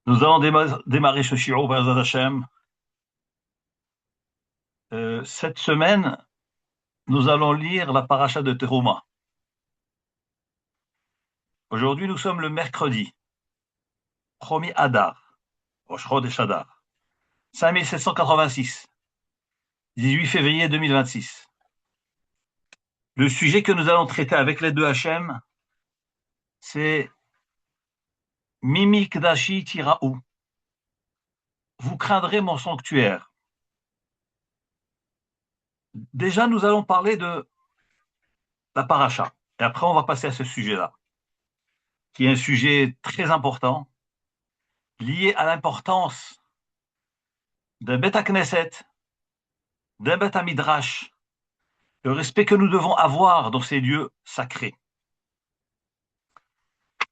Nous allons démarrer ce shiur, Be'ezrat Hashem. Cette semaine, nous allons lire la paracha de Teruma. Aujourd'hui, nous sommes le mercredi, 1er Adar, Rosh Chodesh Adar, 5786, 18 février 2026. Le sujet que nous allons traiter avec les deux Hashem, c'est Mimi Kdashi Tiraou. Vous craindrez mon sanctuaire. Déjà, nous allons parler de la paracha. Et après, on va passer à ce sujet-là, qui est un sujet très important, lié à l'importance d'un Beth Knesset, d'un Beth Midrash, le respect que nous devons avoir dans ces lieux sacrés.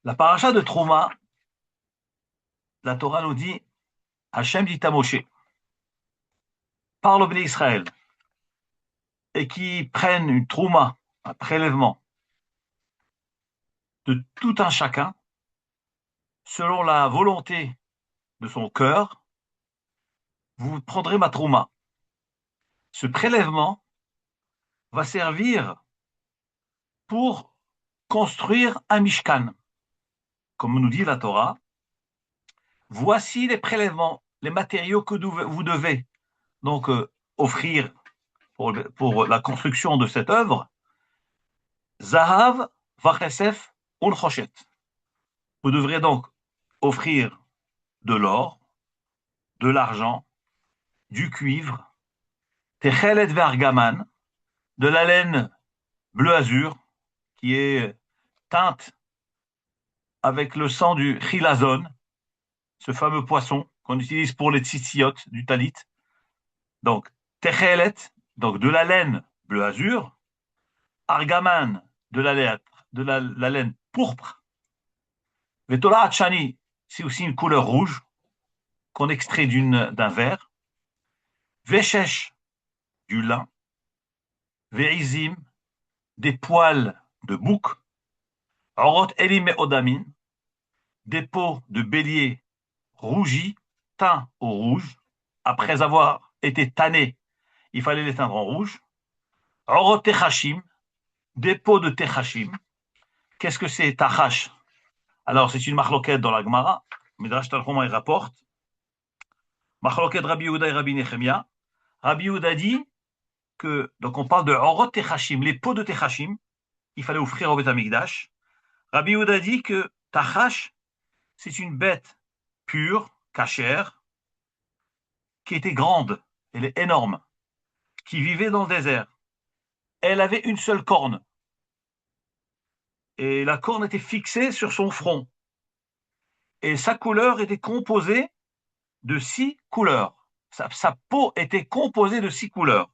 La paracha de Trouma, la Torah nous dit, Hachem dit à Moshe, parle au Bnei Israël, et qui prennent une Trouma, un prélèvement, de tout un chacun, selon la volonté de son cœur, vous prendrez ma Trouma. Ce prélèvement va servir pour construire un Mishkan. Comme nous dit la Torah, voici les prélèvements, les matériaux que vous devez donc offrir pour la construction de cette œuvre. Zahav, Vachesef, Ulchoshet. Vous devrez donc offrir de l'or, de l'argent, du cuivre, Techelet Vergaman, de la laine bleu azur, qui est teinte avec le sang du chilazone, ce fameux poisson qu'on utilise pour les tzitzit du talit. Donc, Techelet, donc de la laine bleu azur, Argaman, de la laine pourpre, Vetola Hachani, c'est aussi une couleur rouge qu'on extrait d'un verre, Veshesh, du lin, Veizim, des poils de bouc, Orot Elim et Odamin, des peaux de bélier rougis, teints au rouge, après avoir été tannés, il fallait les teindre en rouge, Orot Techashim, des peaux de Techashim. Qu'est-ce que c'est Tachash? Alors, c'est une marloquette dans la Gemara. Midrash Tanchuma, il rapporte. Marloquette Rabbi Yehuda et Rabbi Nechemia. Rabbi Yehuda dit que, donc on parle de Orot Techashim, les peaux de Techashim, il fallait offrir au Beth Amikdash. Rabbi Yehuda dit que Tachash, c'est une bête pure, cachère, qui était grande, elle est énorme, qui vivait dans le désert. Elle avait une seule corne. Et la corne était fixée sur son front. Et sa couleur était composée de 6 couleurs. Sa peau était composée de 6 couleurs.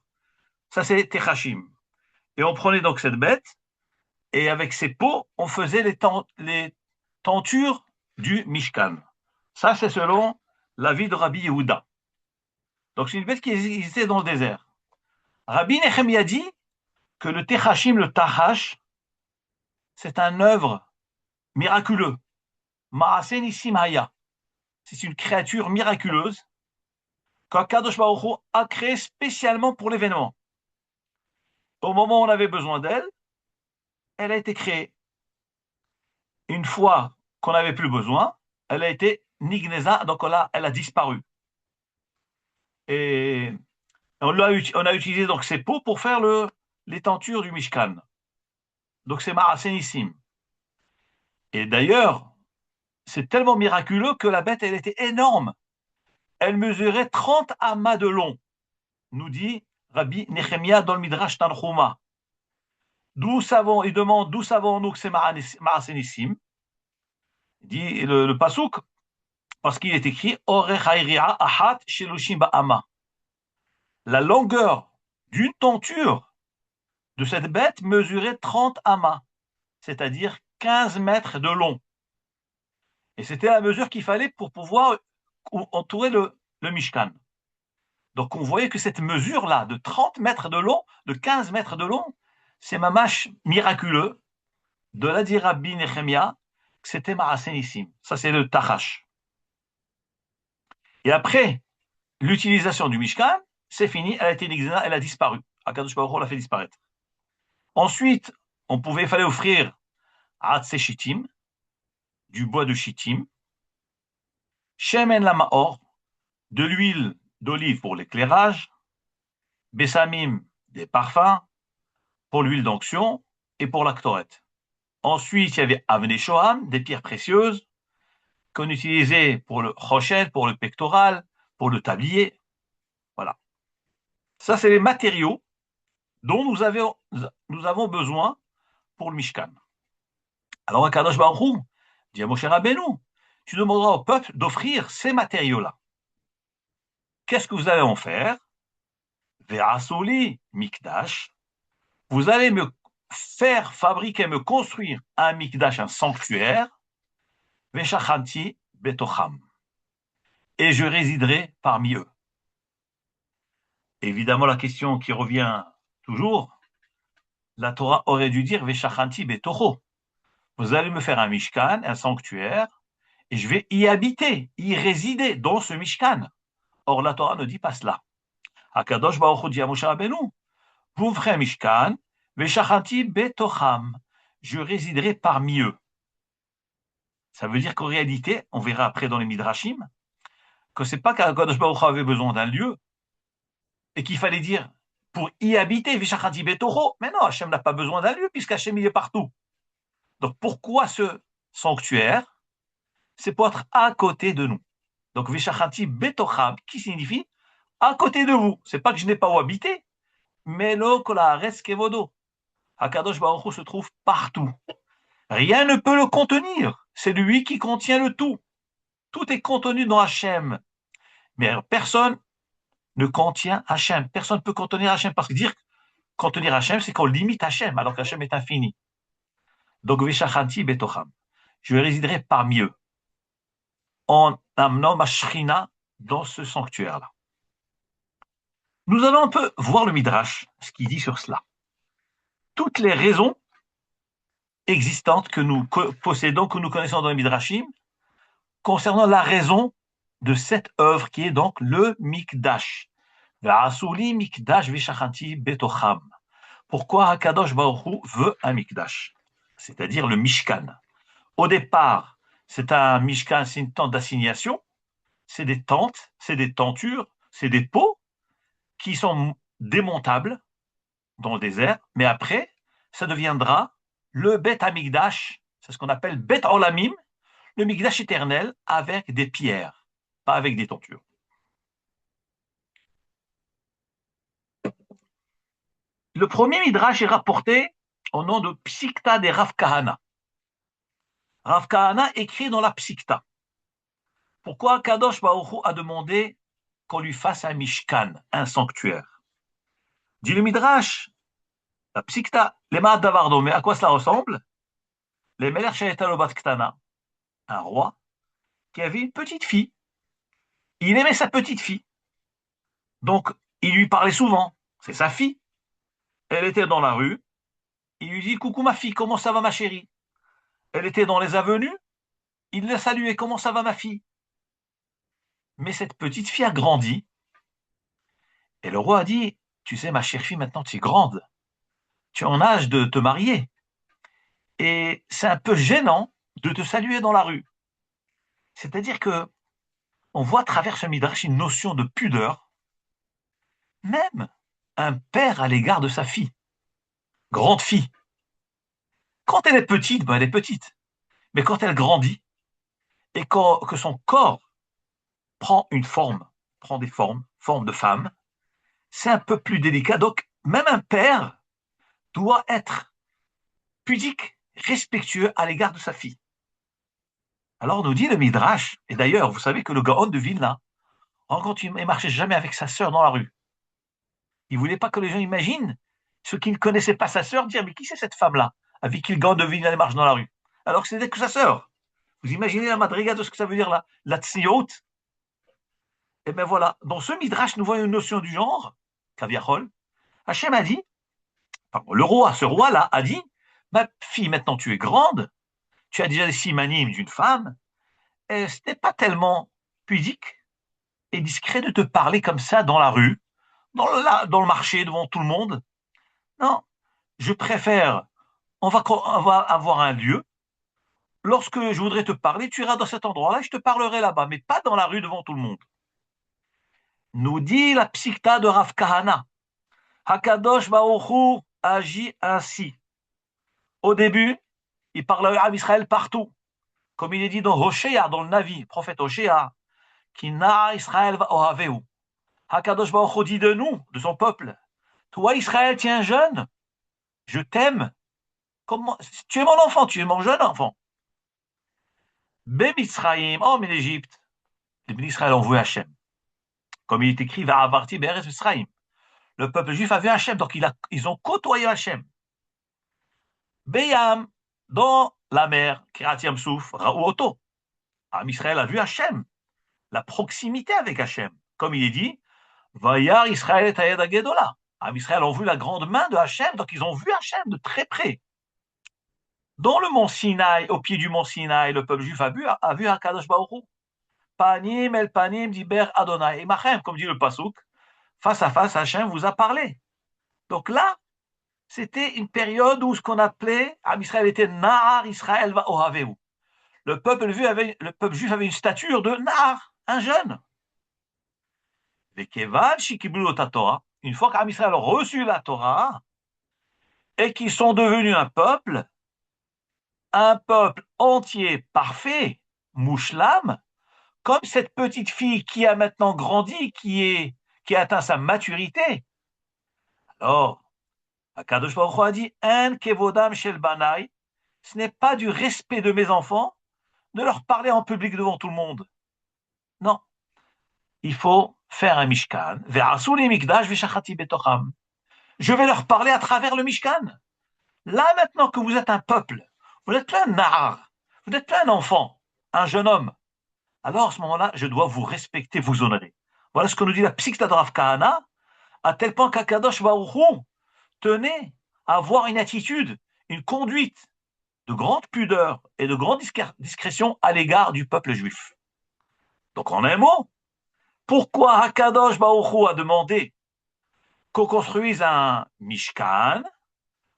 Ça, c'est Techashim. Et on prenait donc cette bête, et avec ses peaux, on faisait les tentures du Mishkan. Ça, c'est selon l'avis de Rabbi Yehuda. Donc, c'est une bête qui existait dans le désert. Rabbi Nechemia dit que le Techashim, le Tahash, c'est un œuvre miraculeux. Maaseh Nissim Haya. C'est une créature miraculeuse qu'Akadosh Baruch Hu a créée spécialement pour l'événement. Au moment où on avait besoin d'elle, elle a été créée. Une fois qu'on n'avait plus besoin, elle a été nigneza, donc elle a disparu. Et on a utilisé donc ses peaux pour faire les tentures du Mishkan. Donc c'est Maaseh Nissim. Et d'ailleurs, c'est tellement miraculeux que la bête, elle était énorme. Elle mesurait 30 amas de long, nous dit Rabbi Nechemia dans le Midrash Tanchuma. Il demande d'où savons-nous que c'est Maaseh Nissim. Il dit le pasouk, parce qu'il est écrit ahat shelushim ba'ama. La longueur d'une tenture de cette bête mesurait 30 amas, c'est-à-dire 15 mètres de long. Et c'était la mesure qu'il fallait pour pouvoir entourer le Mishkan. Donc on voyait que cette mesure-là, de 30 mètres de long, de 15 mètres de long, c'est mamash miraculeux, de la dit Rabbi Nechemia, que c'était Maaseh Nissim. Ça c'est le Tachash. Et après l'utilisation du Mishkan, c'est fini, elle a été nixée, elle a disparu. Akadosh Baruch Hu l'a fait disparaître. Ensuite, il fallait offrir Atse Shittim, du bois de Shittim, Shemen la Maor, de l'huile d'olive pour l'éclairage, Bessamim, des parfums, pour l'huile d'onction et pour la Ktoret. Ensuite, il y avait Avnei Shoham, des pierres précieuses, qu'on utilisait pour le choshen, pour le pectoral, pour le tablier. Voilà. Ça, c'est les matériaux dont nous avons besoin pour le Mishkan. Alors, Akadosh Baruch Hu dit à Moshe Rabbeinu, tu demanderas au peuple d'offrir ces matériaux-là. Qu'est-ce que vous allez en faire? Ve'asoli mikdash. Vous allez me faire fabriquer, me construire un mikdash, un sanctuaire, ve'shachanti betocham. Et je résiderai parmi eux. Évidemment, la question qui revient toujours, la Torah aurait dû dire ve'shachanti betocho. Vous allez me faire un mishkan, un sanctuaire, et je vais y habiter, y résider dans ce mishkan. Or, la Torah ne dit pas cela. Akadosh Baruch Hu dit à Moshe Rabbeinu, vous me ferez un mishkan, ve'shachanti betocham. Je résiderai parmi eux. Ça veut dire qu'en réalité, on verra après dans les Midrashim, que c'est pas qu'Akadosh Baruch Hu avait besoin d'un lieu, et qu'il fallait dire, pour y habiter, ve'shachanti betocho. Mais non, Hachem n'a pas besoin d'un lieu, puisqu'Hachem il est partout. Donc pourquoi ce sanctuaire? C'est pour être à côté de nous. Donc ve'shachanti betocham, qui signifie à côté de vous. C'est pas que je n'ai pas où habiter, mais lo kol haaretz kevodo. Akadosh Baruch Hu se trouve partout. Rien ne peut le contenir. C'est lui qui contient le tout. Tout est contenu dans Hachem. Mais personne ne contient Hachem. Personne ne peut contenir Hachem. Parce que dire contenir Hachem, c'est qu'on limite Hachem, alors qu'Hachem est infini. Donc, Veshachanti betocham. Je résiderai parmi eux, en amenant ma shrina dans ce sanctuaire-là. Nous allons un peu voir le Midrash, ce qu'il dit sur cela. Toutes les raisons existantes que nous possédons, que nous connaissons dans le Midrashim, concernant la raison de cette œuvre qui est donc le Mikdash. V'asuli Mikdash v'shachanti betocham. Pourquoi Hakadosh Baruch Hu veut un Mikdash, c'est-à-dire le Mishkan? Au départ, c'est un Mishkan, c'est une tente d'assignation, c'est des tentes, c'est des tentures, c'est des pots qui sont démontables dans le désert, mais après, ça deviendra le Bet Hamikdash, c'est ce qu'on appelle Bet Olamim, le Mikdash éternel avec des pierres, pas avec des tentures. Le premier Midrash est rapporté au nom de Psikta des Rav Kahana. Rav Kahana écrit dans la Psikta. Pourquoi Kadosh Baruch Hu a demandé qu'on lui fasse un Mishkan, un sanctuaire? Dit le Midrash, la Psikta, les Ma'at Davardo, mais à quoi cela ressemble? Les Melech Shayetalobat Ktana, un roi qui avait une petite fille. Il aimait sa petite fille. Donc, il lui parlait souvent. C'est sa fille. Elle était dans la rue. Il lui dit, coucou ma fille, comment ça va ma chérie? Elle était dans les avenues. Il la saluait, comment ça va ma fille? Mais cette petite fille a grandi. Et le roi a dit, tu sais ma chère fille, maintenant tu es grande. Tu es en âge de te marier. Et c'est un peu gênant de te saluer dans la rue. C'est-à-dire que on voit à travers ce midrash une notion de pudeur, même un père à l'égard de sa fille, grande fille. Quand elle est petite, ben elle est petite. Mais quand elle grandit et que son corps prend une forme, prend des forme de femme, c'est un peu plus délicat. Donc, même un père doit être pudique, respectueux à l'égard de sa fille. Alors, nous dit le Midrash, et d'ailleurs, vous savez que le Gaon de Vilna, quand il ne marchait jamais avec sa sœur dans la rue, il ne voulait pas que les gens imaginent, ceux qui ne connaissaient pas sa sœur, dire, mais qui c'est cette femme-là, avec qui le Gaon de Vilna marche dans la rue? Alors que c'était que sa sœur. Vous imaginez la madriga de ce que ça veut dire là, la tzniut? Et bien voilà, dans ce Midrash, nous voyons une notion du genre, Kaviachol. Hachem a dit, pardon, ce roi-là a dit, ma fille, maintenant tu es grande, tu as déjà des simanim d'une femme, et ce n'est pas tellement pudique et discret de te parler comme ça dans la rue, dans le marché, devant tout le monde. Non, je préfère, on va avoir un lieu. Lorsque je voudrais te parler, tu iras dans cet endroit-là et je te parlerai là-bas, mais pas dans la rue devant tout le monde. Nous dit la Psikta de Rav Kahana. Hakadosh Baruch Hu agit ainsi. Au début, il parle à Israël partout. Comme il est dit dans Hoshéa, dans le Navi, prophète Hoshéa, qui na Israël va ohaveu. Hakadosh Baruch Hu dit de nous, de son peuple, toi Israël, tu es un jeune, je t'aime. Comment tu es mon enfant, tu es mon jeune enfant. Bemitzraïm, oh mais l'Égypte, les bénis Israël ont vu Hachem. Comme il est écrit, va avarti be'eretz Mitzrayim. Le peuple juif a vu Hachem, donc ils ont côtoyé Hachem. Beyam, dans la mer, Kirat Yamsouf, Raouoto. Israël a vu Hachem, la proximité avec Hachem. Comme il est dit, Vayar Israël et Tayed Agedola. Israël ont vu la grande main de Hachem, donc ils ont vu Hachem de très près. Dans le mont Sinaï, au pied du mont Sinaï, le peuple juif a vu Hakadosh Baruch Hu. Panim el panim diber Adonai et Machem, comme dit le Pasuk, face à face, Hachem vous a parlé. Donc là, c'était une période où ce qu'on appelait, Israël était Nahar Israël va ohaveu. Le peuple juif avait une stature de Nahar, un jeune. Les Kevan shikiblu ot Torah, une fois qu'Israël a reçu la Torah, et qu'ils sont devenus un peuple entier, parfait, mouchlam, comme cette petite fille qui a maintenant grandi, qui a atteint sa maturité. Alors, Akadosh Baruch Hu a dit, En kevodam shel banai, ce n'est pas du respect de mes enfants de leur parler en public devant tout le monde. Non. Il faut faire un mishkan. Ve'asuli mikdash ve'shachati betocham. Je vais leur parler à travers le mishkan. Là, maintenant que vous êtes un peuple, vous n'êtes plus un nahar, vous n'êtes plus un enfant, un jeune homme. Alors, à ce moment-là, je dois vous respecter, vous honorer. Voilà ce que nous dit la Psikta de Rav Kahana, à tel point qu'Akadosh Baruch Hu tenait à avoir une attitude, une conduite de grande pudeur et de grande discrétion à l'égard du peuple juif. Donc, en un mot, pourquoi Akadosh Baruch Hu a demandé qu'on construise un Mishkan?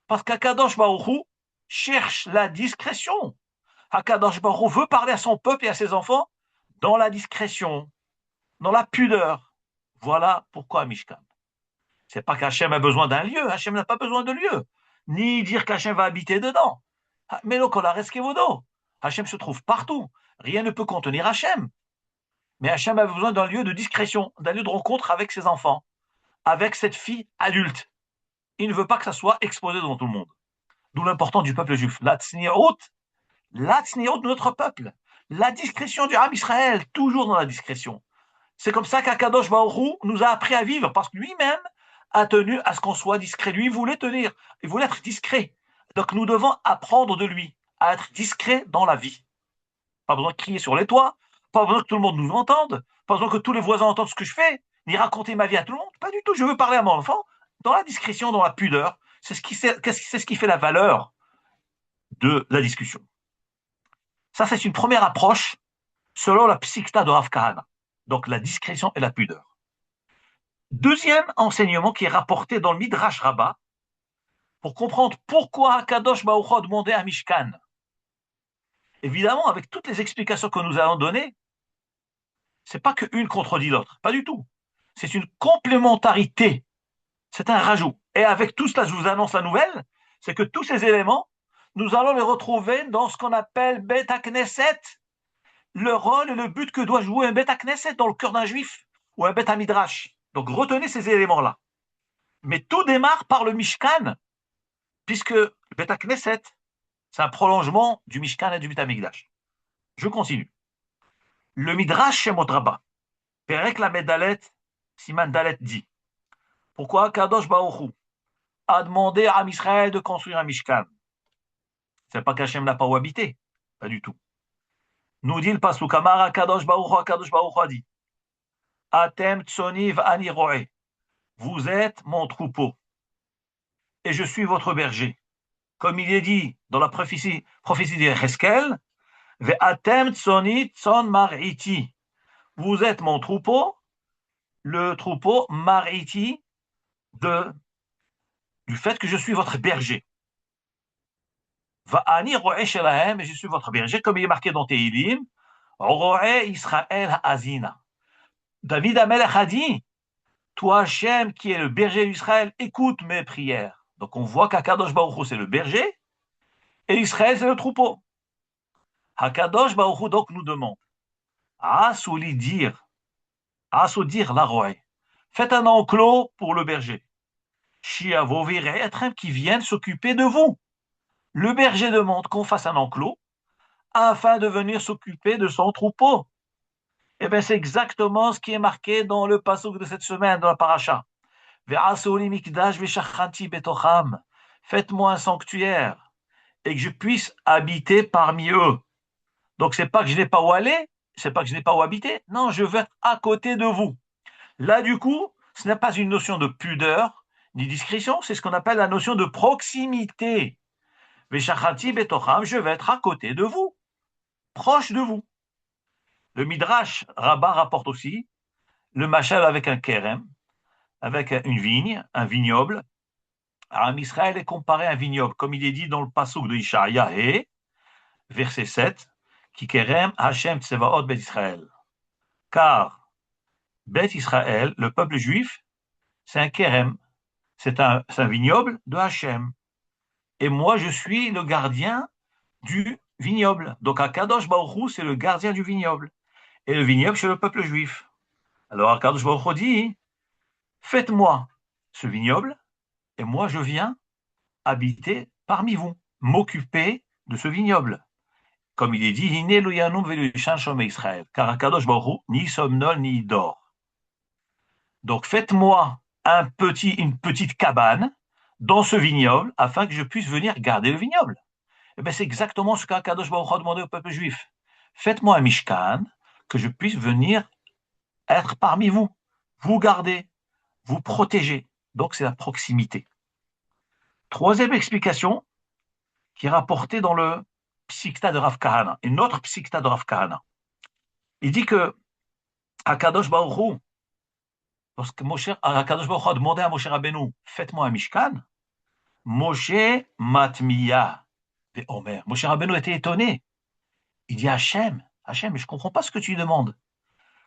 Parce qu'Akadosh Baruch Hu cherche la discrétion. Akadosh Baruch Hu veut parler à son peuple et à ses enfants dans la discrétion, dans la pudeur. Voilà pourquoi Mishkan. C'est pas qu'Hachem a besoin d'un lieu, Hachem n'a pas besoin de lieu, ni dire qu'Hachem va habiter dedans. Mais le Kolares Kevodo, Hachem se trouve partout, rien ne peut contenir Hachem. Mais Hachem a besoin d'un lieu de discrétion, d'un lieu de rencontre avec ses enfants, avec cette fille adulte. Il ne veut pas que ça soit exposé devant tout le monde. D'où l'importance du peuple juif. La tzniut de notre peuple. La discrétion du Ham Israël, toujours dans la discrétion. C'est comme ça qu'Akadosh Baruch Hu nous a appris à vivre, parce que lui-même a tenu à ce qu'on soit discret. Lui, il voulait être discret. Donc nous devons apprendre de lui à être discret dans la vie. Pas besoin de crier sur les toits, pas besoin que tout le monde nous entende, pas besoin que tous les voisins entendent ce que je fais, ni raconter ma vie à tout le monde. Pas du tout, je veux parler à mon enfant dans la discrétion, dans la pudeur. C'est ce qui fait la valeur de la discussion. Ça, c'est une première approche selon la Psikta de Rav Kahana. Donc la discrétion et la pudeur. Deuxième enseignement qui est rapporté dans le Midrash Rabbah, pour comprendre pourquoi Akadosh Baruch Hu a demandé un Mishkan. Évidemment, avec toutes les explications que nous allons donner, c'est pas qu'une contredit l'autre, pas du tout. C'est une complémentarité, c'est un rajout. Et avec tout cela, je vous annonce la nouvelle, c'est que tous ces éléments, nous allons les retrouver dans ce qu'on appelle Bet HaKnesset, le rôle et le but que doit jouer un Bet HaKnesset dans le cœur d'un juif, ou un Bet HaMidrash. Donc retenez ces éléments-là. Mais tout démarre par le Mishkan, puisque le Bet HaKnesset, c'est un prolongement du Mishkan et du Bet HaMikdash. Je continue. Le Midrash Shemot Rabbah, Perek Lamed Dalet, Siman Dalet dit, pourquoi Kadosh Baruch Hu a demandé à Israël de construire un Mishkan? C'est pas qu'Hachem n'a pas où habiter, pas du tout. Nous dit le Pasuk, Amar Kadosh Baruch Hu a dit, Atem tsoniv ani roe, vous êtes mon troupeau, et je suis votre berger. Comme il est dit dans la prophétie de Cheskel, Ve'atem tsoni tson mar'iti, vous êtes mon troupeau, le troupeau mariti de, du fait que je suis votre berger. Va'ani ro'eh shelahem, et je suis votre berger, comme il est marqué dans Tehilim, ro'eh Israël ha'azina. David Amelech a dit, toi Hachem qui est le berger d'Israël, écoute mes prières. Donc on voit qu'Akadosh Baruch Hu c'est le berger et Israël c'est le troupeau. Akadosh Baruch Hu donc nous demande, Asuli dire, Asu dire la ro'eh. Faites un enclos pour le berger. Shia vovirei etrem qui viennent s'occuper de vous. Le berger demande qu'on fasse un enclos afin de venir s'occuper de son troupeau. Eh bien, c'est exactement ce qui est marqué dans le pasuk de cette semaine, dans la paracha. Faites-moi un sanctuaire et que je puisse habiter parmi eux. Donc, c'est pas que je n'ai pas où aller, c'est pas que je n'ai pas où habiter. Non, je veux être à côté de vous. Là, du coup, ce n'est pas une notion de pudeur ni discrétion, c'est ce qu'on appelle la notion de proximité. Je vais être à côté de vous, proche de vous. Le Midrash Rabbah rapporte aussi le machal avec un kérem, avec une vigne, un vignoble. Aram Israël est comparé à un vignoble, comme il est dit dans le pasuk de Ishaïa, verset 7, qui kérem Hashem Tsevaot Bet Israël. Car Bet Israël, le peuple juif, c'est un kérem, c'est un vignoble de Hashem. Et moi, je suis le gardien du vignoble. Donc, Akadosh Baruch Hu, c'est le gardien du vignoble. Et le vignoble, c'est le peuple juif. Alors, Akadosh Baruch Hu dit, faites-moi ce vignoble, et moi, je viens habiter parmi vous, m'occuper de ce vignoble. Comme il est dit, Israël, car Akadosh Baruch Hu, ni somnole, ni dort. Donc, faites-moi une petite cabane dans ce vignoble, afin que je puisse venir garder le vignoble. Eh bien, c'est exactement ce qu'Akadosh Baruch Hu a demandé au peuple juif. Faites-moi un mishkan, que je puisse venir être parmi vous, vous garder, vous protéger. Donc, c'est la proximité. Troisième explication, qui est rapportée dans le Psikta de Rav Kahana, une autre Psikta de Rav Kahana. Il dit que Akadosh Baruch Hu, lorsque Akadosh Baruch Hu a demandé à Moshe Rabbeinu, faites-moi un mishkan, Moshe matmiya de Omer. Moshe Rabbeinu était étonné. Il dit Hachem, mais je ne comprends pas ce que tu demandes.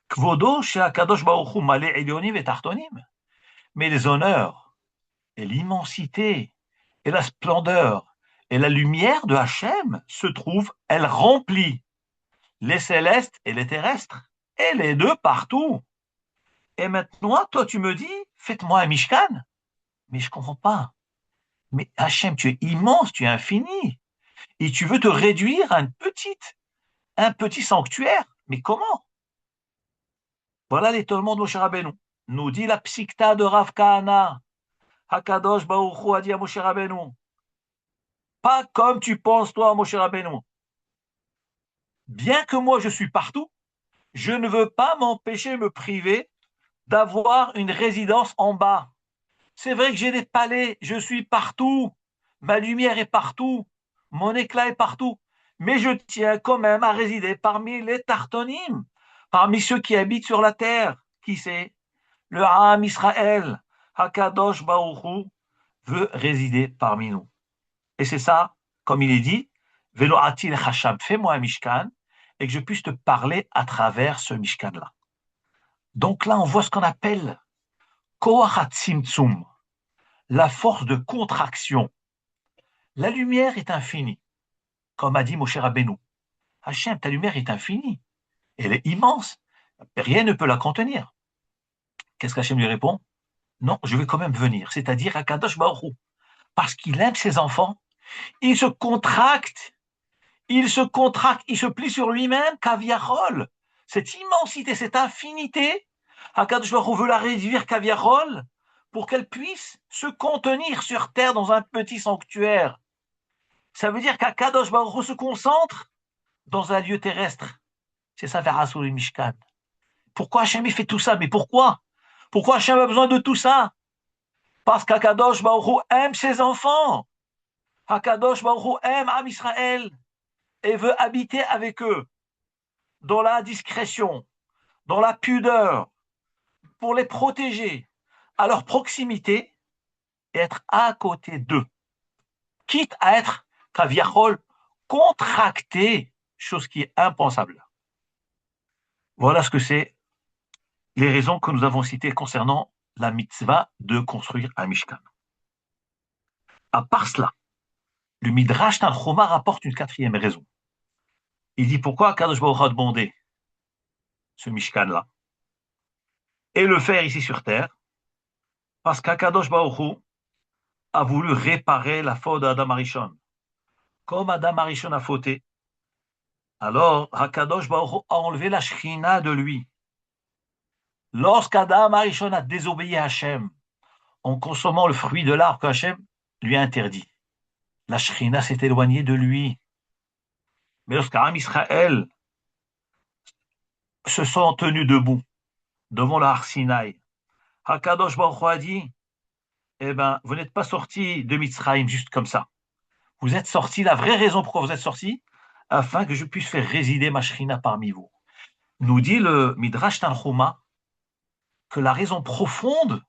Kvodo chez Akadosh Baruch Hu malé elyonim et tartonim. Mais les honneurs et l'immensité et la splendeur et la lumière de Hachem se trouvent, elle remplit les célestes et les terrestres, et les deux partout. Et maintenant, toi, tu me dis, faites-moi un Mishkan. Mais je ne comprends pas. Mais Hachem, tu es immense, tu es infini. Et tu veux te réduire à un petit sanctuaire. Mais comment? Voilà l'étonnement de Moshe Rabbeinu. Nous dit la Psikta de Rav Kahana. Hakadosh Baruch Hu a dit à Moshe Rabbeinu. Pas comme tu penses, toi, Moshe Rabbeinu. Bien que moi, je suis partout, je ne veux pas m'empêcher, me priver d'avoir une résidence en bas. C'est vrai que j'ai des palais, je suis partout, ma lumière est partout, mon éclat est partout, mais je tiens quand même à résider parmi les tartonim, parmi ceux qui habitent sur la terre. Qui c'est? Le Ham Israël, Hakadosh Baruch Hu, veut résider parmi nous. Et c'est ça, comme il est dit, Velo atil hacham, fais-moi un mishkan, et que je puisse te parler à travers ce mishkan-là. Donc là, on voit ce qu'on appelle Koach HaTzimtzum, la force de contraction. La lumière est infinie, comme a dit Moshe Rabbeinu. Hachem, ta lumière est infinie. Elle est immense. Rien ne peut la contenir. Qu'est-ce qu'Hachem lui répond? Non, je vais quand même venir. C'est-à-dire à Kadosh Baruch Hu. Parce qu'il aime ses enfants, il se contracte, il se plie sur lui-même, kaviarol. Cette immensité, cette infinité, Akadosh Baruch Hu veut la réduire kaviarol pour qu'elle puisse se contenir sur terre dans un petit sanctuaire. Ça veut dire qu'Akadosh Baruch Hu se concentre dans un lieu terrestre. C'est ça, Verasul et Mishkan. Pourquoi Hachem fait tout ça? Mais pourquoi? Pourquoi Hachem a besoin de tout ça? Parce qu'Akadosh Baruch Hu aime ses enfants. Akadosh Baruch Hu aime Am Israël et veut habiter avec eux dans la discrétion, dans la pudeur, pour les protéger à leur proximité et être à côté d'eux, quitte à être kaviachol contracté, chose qui est impensable. Voilà ce que c'est les raisons que nous avons citées concernant la mitzvah de construire un Mishkan. À part cela, le Midrash Tanchuma rapporte une quatrième raison. Il dit pourquoi Kadosh Baruch Hu a demandé ce Mishkan-là et le faire ici sur terre, parce qu'Akadosh Baruch Hu a voulu réparer la faute d'Adam Arishon. Comme Adam Arishon a fauté, alors Akadosh Baruch Hu a enlevé la Shrina de lui. Lorsqu'Adam Arishon a désobéi à Hachem en consommant le fruit de l'arbre que Hachem lui a interdit, la Shrina s'est éloignée de lui. Mais lorsqu'Am Israël se sont tenus debout devant la Har Sinaï, Hakadosh Baruch Hu a dit, eh ben, vous n'êtes pas sortis de Mitzrayim juste comme ça. Vous êtes sortis, la vraie raison pourquoi vous êtes sortis, afin que je puisse faire résider ma Shrina parmi vous. Nous dit le Midrash Tanchuma que la raison profonde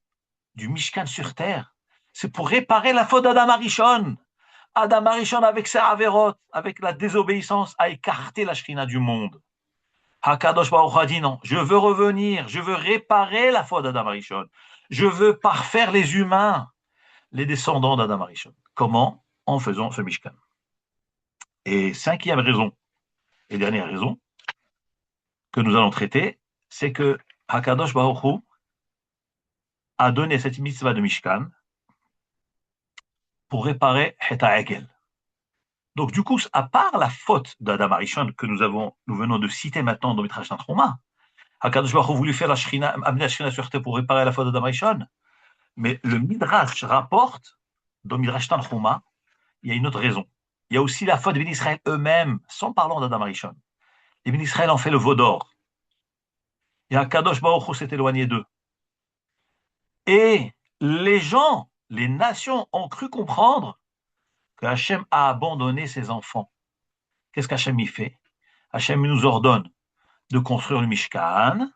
du Mishkan sur terre, c'est pour réparer la faute d'Adam Arishon. Adam Arishon, avec ses avérotes, avec la désobéissance, a écarté la Shrina du monde. Hakadosh Baruch Hu a dit non, je veux revenir, je veux réparer la faute d'Adam Arishon. Je veux parfaire les humains, les descendants d'Adam Arishon. Comment? En faisant ce Mishkan. Et cinquième raison, et dernière raison, que nous allons traiter, c'est que Hakadosh Baruch Hu a donné cette mitzvah de Mishkan pour réparer Het HaEgel. Donc du coup, à part la faute d'Adam Arishon que nous venons de citer maintenant dans Midrash Tanchuma, Hakadosh Baruch Hu voulu faire amener la Shrina sur terre pour réparer la faute d'Adam Arishon, mais le Midrash rapporte, dans Midrash Tanchuma, il y a une autre raison. Il y a aussi la faute des bénis Israël eux-mêmes, sans parlant d'Adam Arishon. Les bénis Israël ont fait le veau d'or. Et Hakadosh Baruch Hu s'est éloigné d'eux. Et les gens, les nations ont cru comprendre que Hachem a abandonné ses enfants. Qu'est-ce qu'Hachem y fait? Hachem nous ordonne de construire le Mishkan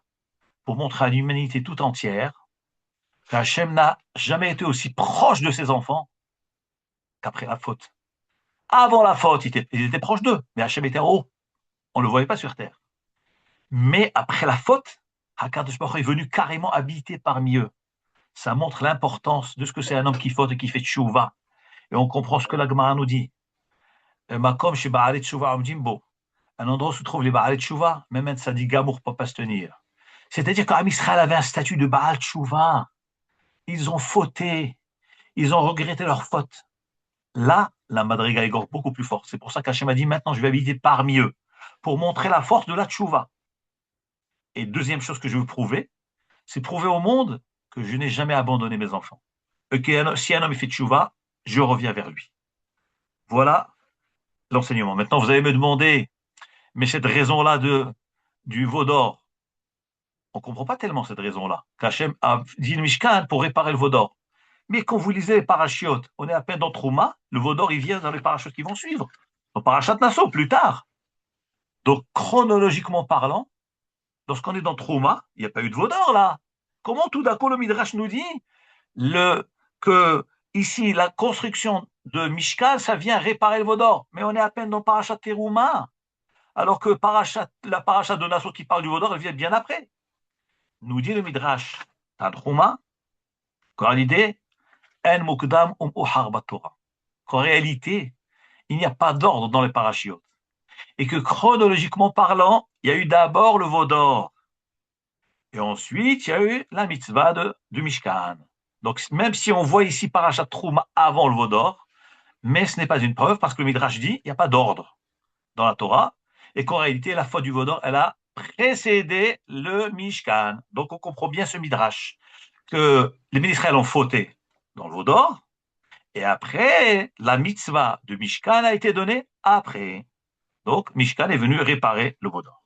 pour montrer à l'humanité tout entière qu'Hachem n'a jamais été aussi proche de ses enfants qu'après la faute. Avant la faute, il était proche d'eux, mais Hachem était en haut. On ne le voyait pas sur terre. Mais après la faute, Hakadosh Baruch Hu est venu carrément habiter parmi eux. Ça montre l'importance de ce que c'est un homme qui faute et qui fait tchouva. Et on comprend ce que la Gemara nous dit. Makom chez Ba'alet Tchouva Amjimbo. Un endroit où se trouvent les Ba'alet Tchouva, même un tzaddik gamour ne peut pas se tenir. C'est-à-dire qu'Am Israël avait un statut de Ba'al Tchouva. Ils ont fauté. Ils ont regretté leur faute. Là, la Madriga est beaucoup plus forte. C'est pour ça qu'Hachem a dit maintenant je vais habiter parmi eux. Pour montrer la force de la Tchouva. Et deuxième chose que je veux prouver, c'est prouver au monde que je n'ai jamais abandonné mes enfants. Et que si un homme fait tchouva, je reviens vers lui. Voilà l'enseignement. Maintenant, vous allez me demander, mais cette raison-là du veau d'or, on ne comprend pas tellement cette raison-là. Qu'Hachem a dit le Mishkan pour réparer le veau d'or. Mais quand vous lisez les parachiotes, on est à peine dans Trouma, le veau d'or, il vient dans les parachutes qui vont suivre. Dans Parachat Nassau, plus tard. Donc, chronologiquement parlant, lorsqu'on est dans Trouma, il n'y a pas eu de veau d'or là. Comment tout d'un coup le Midrash nous dit que ici la construction de Mishkan, ça vient réparer le veau d'or. Mais on est à peine dans Parashat Teruma, alors que la Parashat de Nassau qui parle du veau d'or, elle vient bien après. Nous dit le Midrash Tanchuma qu'en réalité, En Mukdam Uhar Batora. Qu'en réalité, il n'y a pas d'ordre dans les parachiotes. Et que chronologiquement parlant, il y a eu d'abord le veau d'or. Et ensuite, il y a eu la mitzvah du Mishkan. Donc, même si on voit ici Parashat Trouma avant le veau d'or, mais ce n'est pas une preuve parce que le Midrash dit qu'il n'y a pas d'ordre dans la Torah et qu'en réalité, la faute du veau d'or, elle a précédé le Mishkan. Donc, on comprend bien ce Midrash que les Israël ont fauté dans le veau d'or et après, la mitzvah du Mishkan a été donnée après. Donc, Mishkan est venu réparer le veau d'or.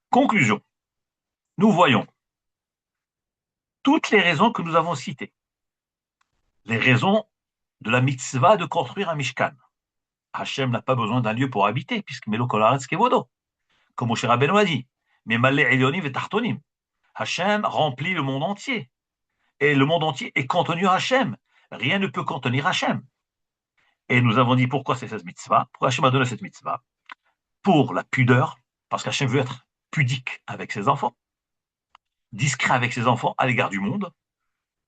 Conclusion. Nous voyons toutes les raisons que nous avons citées. Les raisons de la mitzvah de construire un Mishkan. Hachem n'a pas besoin d'un lieu pour habiter, puisque Melo Kolaretz Kevodo. Comme Moshe Rabbeinu a dit, Mais Malé Elyonim et Tartonim. Hachem remplit le monde entier. Et le monde entier est contenu Hachem. Rien ne peut contenir Hachem. Et nous avons dit pourquoi c'est cette mitzvah. Pourquoi Hachem a donné cette mitzvah? Pour la pudeur, parce qu'Hachem veut être pudique avec ses enfants, discret avec ses enfants à l'égard du monde.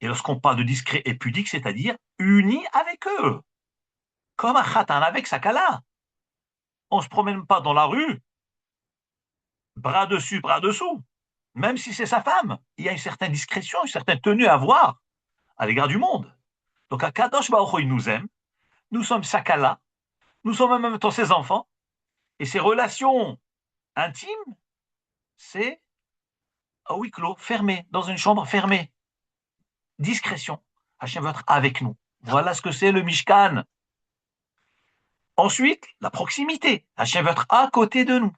Et lorsqu'on parle de discret et pudique, c'est-à-dire uni avec eux, comme un khatan avec sa kala. On ne se promène pas dans la rue, bras dessus, bras dessous. Même si c'est sa femme, il y a une certaine discrétion, une certaine tenue à avoir à l'égard du monde. Donc, à Kadosh Baruch Hu, il nous aime, nous sommes sa kala, nous sommes en même temps ses enfants, et ses relations intimes, c'est à huis clos, fermé, dans une chambre fermée. Discrétion. Hachem veut être avec nous. Voilà ce que c'est le Mishkan. Ensuite, la proximité. Hachem veut être à côté de nous.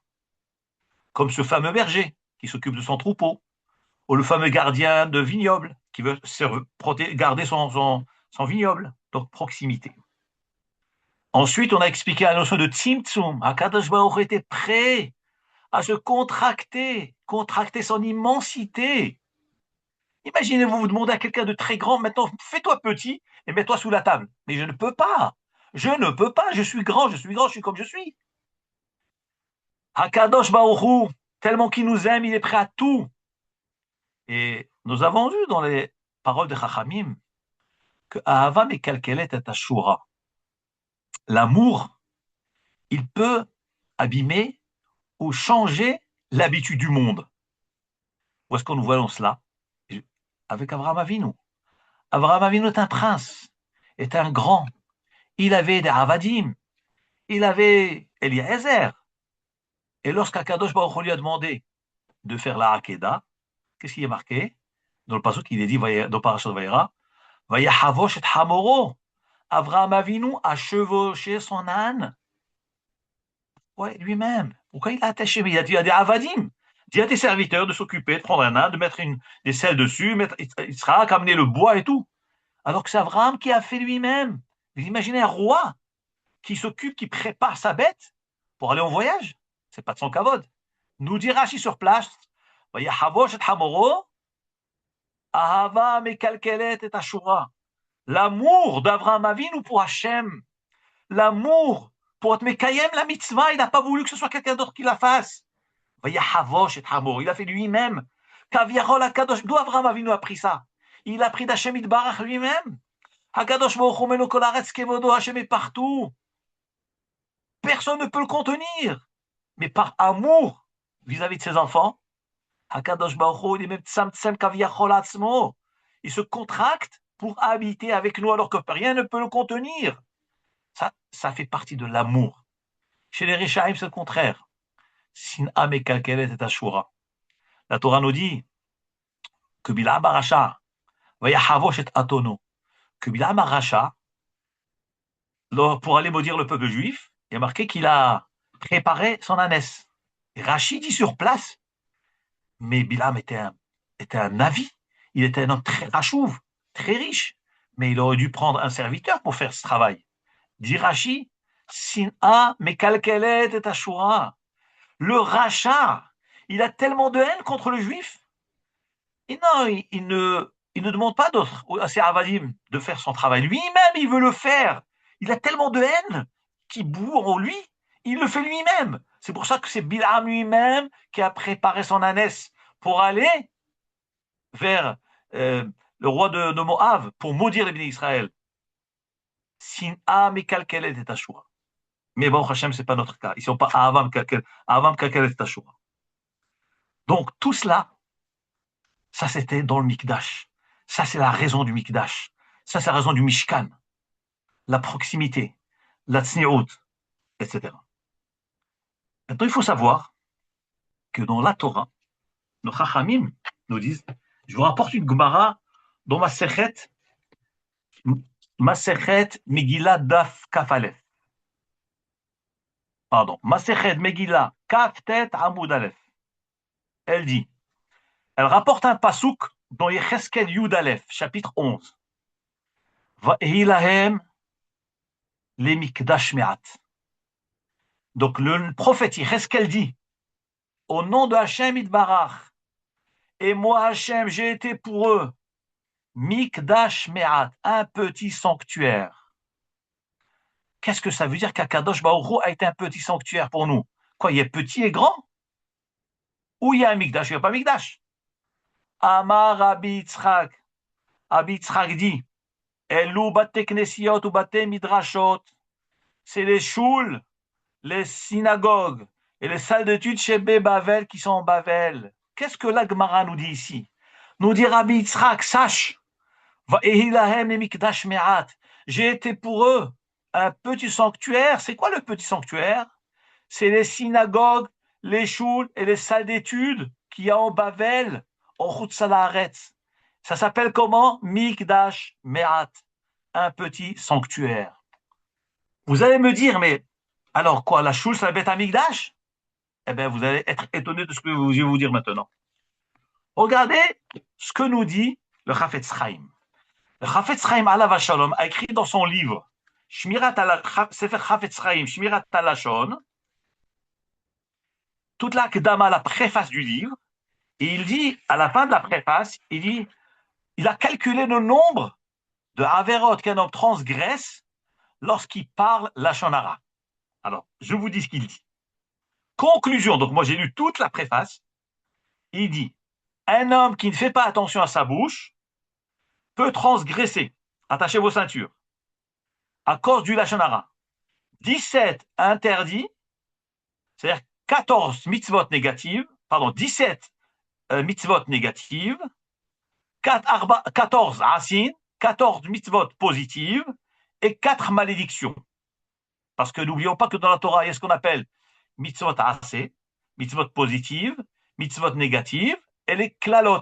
Comme ce fameux berger qui s'occupe de son troupeau, ou le fameux gardien de vignoble qui veut garder son vignoble. Donc, proximité. Ensuite, on a expliqué la notion de Tzimtzum. Akadosh Baruch Hu était prêt à se contracter son immensité. Imaginez-vous, vous demandez à quelqu'un de très grand, maintenant, fais-toi petit et mets-toi sous la table. Mais je ne peux pas. Je ne peux pas. Je suis grand, je suis comme je suis. Hakadosh Baruch Hu, tellement qu'il nous aime, il est prêt à tout. Et nous avons vu dans les paroles de Chachamim que Ahava mekalkelet et Ashura. L'amour, il peut abîmer ou changer l'habitude du monde. Où est-ce qu'on nous voyons cela? Avec Avraham Avinu. Avraham Avinu est un prince, est un grand. Il avait des Avadim, il avait Eliezer. Et lorsqu'Akadosh Baruch Hu lui a demandé de faire la Hakeda, qu'est-ce qui est marqué? Dans le passage, il est dit, dans Parashat Vayera, Vayahavosh et Hamoro. Avraham Avinu a chevauché son âne. Ouais, lui-même. Pourquoi il a attaché? Il y a des Avadim. Il y a des serviteurs de s'occuper, de prendre un âne, de mettre des selles dessus, il sera amener le bois et tout. Alors que c'est Abraham qui a fait lui-même. Vous imaginez un roi qui s'occupe, qui prépare sa bête pour aller en voyage. C'est pas de son kavod. Nous dit Rashi sur place, l'amour d'Abraham Avinu pour Hachem, l'amour pour être Mekayem la mitzvah, il n'a pas voulu que ce soit quelqu'un d'autre qui la fasse. Il a fait lui-même. D'où Abraham Avinu a pris ça? Il a pris d'Hachem Itbarach lui-même. Hakadosh Baruch Hu meno kol haaretz kevodo, Hachem est partout. Personne ne peut le contenir. Mais par amour vis-à-vis de ses enfants, Hakadosh Baruch Hu, il est même tzamtzem kaviachol atzmo. Il se contracte pour habiter avec nous alors que rien ne peut le contenir. Ça fait partie de l'amour. Chez les Rishaim, c'est le contraire. Sin'a mekalkelet et ashura. La Torah nous dit que Bilam Arasha vayahavosh et atono. Que Bilam Arasha, pour aller maudire le peuple juif, il y a marqué qu'il a préparé son ânesse. Et Rachid dit sur place, mais Bilam était un navi, il était un homme très rachouv, très riche, mais il aurait dû prendre un serviteur pour faire ce travail. Dit Rachid, Sin'a mekalkelet et ashura. Le rachat, il a tellement de haine contre le juif. Et non, il ne demande pas à ses avadim de faire son travail. Lui-même, il veut le faire. Il a tellement de haine qui bout en lui, il le fait lui-même. C'est pour ça que c'est Bilam lui-même qui a préparé son ânesse pour aller vers le roi de Moab pour maudire les bénis d'Israël. Sin'a mekalkelet et ashura. Mais bon, Hachem, ce n'est pas notre cas. Ils ne sont pas Avam Kalkelet et ashura. Donc, tout cela, ça c'était dans le Mikdash. Ça, c'est la raison du Mikdash. Ça, c'est la raison du Mishkan. La proximité, la tsni'ut, etc. Maintenant, il faut savoir que dans la Torah, nos Chachamim nous disent, je vous rapporte une Gemara dans Masechet Megillah Daf Kaf Aleph. Pardon, Masechet Megillah Kaf Tet Amud Aleph. Elle rapporte un pasouk dans Yecheskel Yud Aleph, chapitre 11. Vahi lahem le mikdash me'at. Donc le prophète Yecheskel dit au nom de Hachem Itbarach. Et moi, Hachem, j'ai été pour eux Mikdash Me'at, un petit sanctuaire. Qu'est-ce que ça veut dire qu'Akadosh Baruch Hu a été un petit sanctuaire pour nous? Quoi, il y a petit et grand? Ou il y a un Mikdash? Il n'y a pas Mikdash. Amar Rabbi Yitzchak. Rabbi Yitzchak dit, Elou bate knesiot ou bate midrashot. C'est les choules, les synagogues et les salles d'études chez Bavel qui sont en Bavel. Qu'est-ce que la Gemara nous dit ici? Nous dit Rabbi Yitzchak, sache, j'ai été pour eux un petit sanctuaire. C'est quoi le petit sanctuaire? C'est les synagogues, les choules et les salles d'études qu'il y a en Bavel, en Chutz La'aretz. Ça s'appelle comment? Mikdash Me'at, un petit sanctuaire. Vous allez me dire, mais alors quoi, la choule, c'est la bête à Mikdash? Eh bien, vous allez être étonné de ce que je vais vous dire maintenant. Regardez ce que nous dit le Chafetz Chaim. Le Chafetz Chaim Alav Shalom a écrit dans son livre Sefer Chafetz Chaim Shmirat Halashon, toute la Kedama, la préface du livre, et il dit, à la fin de la préface, il dit, il a calculé le nombre de Averot qu'un homme transgresse lorsqu'il parle Lashon Hara. Alors, je vous dis ce qu'il dit. Conclusion, donc moi j'ai lu toute la préface, il dit, un homme qui ne fait pas attention à sa bouche peut transgresser, attachez vos ceintures, à cause du Lashon Hara. 17 interdits, c'est-à-dire 14 mitzvot négatives, 17 mitzvot négatives, 14 asin, 14 mitzvot positives et 4 malédictions. Parce que n'oublions pas que dans la Torah, il y a ce qu'on appelle mitzvot asé, mitzvot positives, mitzvot négatives, et les klalot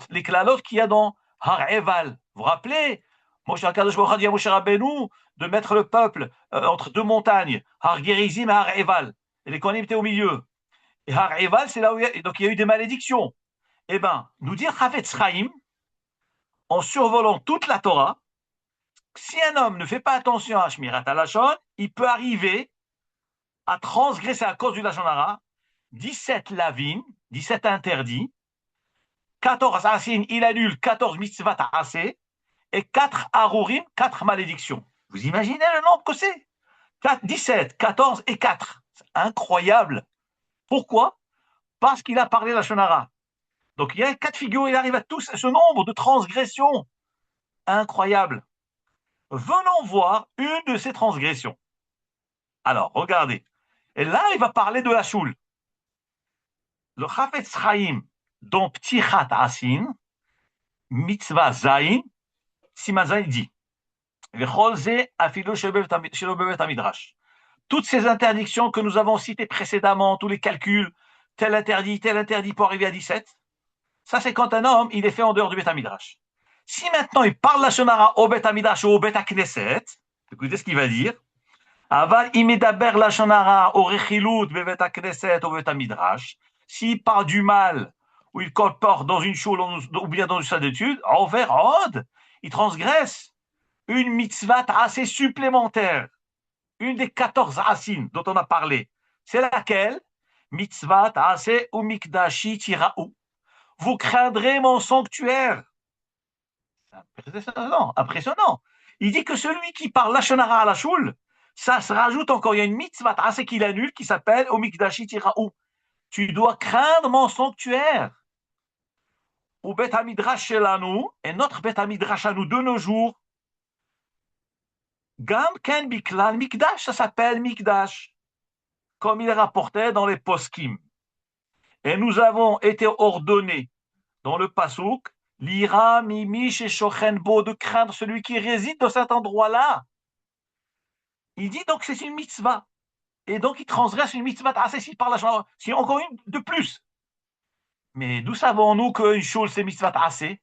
qu'il y a dans Har Eval. Vous vous rappelez, Moshe HaKadosh Baruch Hu a dit à Moshe Rabbeinu de mettre le peuple entre deux montagnes, Har Gerizim et Har Eval. Et les Kohanim étaient au milieu. Et Har Eval, c'est là où donc il y a eu des malédictions. Eh bien, nous dire Chafetz Chaim, en survolant toute la Torah, si un homme ne fait pas attention à Shmirat Halashon, il peut arriver à transgresser à cause du Lashon Hara 17 lavim, 17 interdits, 14 asin, il annule 14 mitzvot asé, et 4 arurim, 4 malédictions. Vous imaginez le nombre que c'est? 17, 14 et 4. C'est incroyable. Pourquoi? Parce qu'il a parlé Lashon Hara. Donc il y a 4 figures, il arrive à tous ce nombre de transgressions. Incroyable. Venons voir une de ces transgressions. Alors, regardez. Et là, il va parler de la choule. Le Chafetz Chaim, dans Ptichat Asin, Mitzvah Zayin, Siman Zayin dit, toutes ces interdictions que nous avons citées précédemment, tous les calculs, tel interdit pour arriver à 17, ça c'est quand un homme, il est fait en dehors du Beth Midrash. Si maintenant il parle la Shonara au Beth Midrash ou au Beth Knesset, écoutez ce qu'il va dire. Aval imidaber la Shonara au Rechilut Beth Knesset au Beth Midrash, s'il parle du mal ou il colporte dans une choule ou bien dans une salle d'études, envers Od, il transgresse une mitzvah assez supplémentaire, une des 14 asin dont on a parlé. C'est laquelle? Mitzvah assez ou mikdashi tira'u. Vous craindrez mon sanctuaire. Impressionnant. Il dit que celui qui parle Lashon Hara à la choule, ça se rajoute encore, il y a une mitzvah assez qu'il annule qui s'appelle Omikdashi Tira'u. Tu dois craindre mon sanctuaire. Ou Bet HaMidrash Shelanu, et notre Bet HaMidrash à nous de nos jours, Gam Ken Biklal Mikdash, ça s'appelle Mikdash, comme il est rapporté dans les poskim. Et nous avons été ordonnés dans le Pasuk, l'ira mimi chez Shochenbo, de craindre celui qui réside dans cet endroit-là. Il dit donc que c'est une mitzvah. Et donc il transgresse une mitzvah assez par la chambre. C'est encore une de plus. Mais d'où savons-nous qu'une chose c'est mitzvah assez?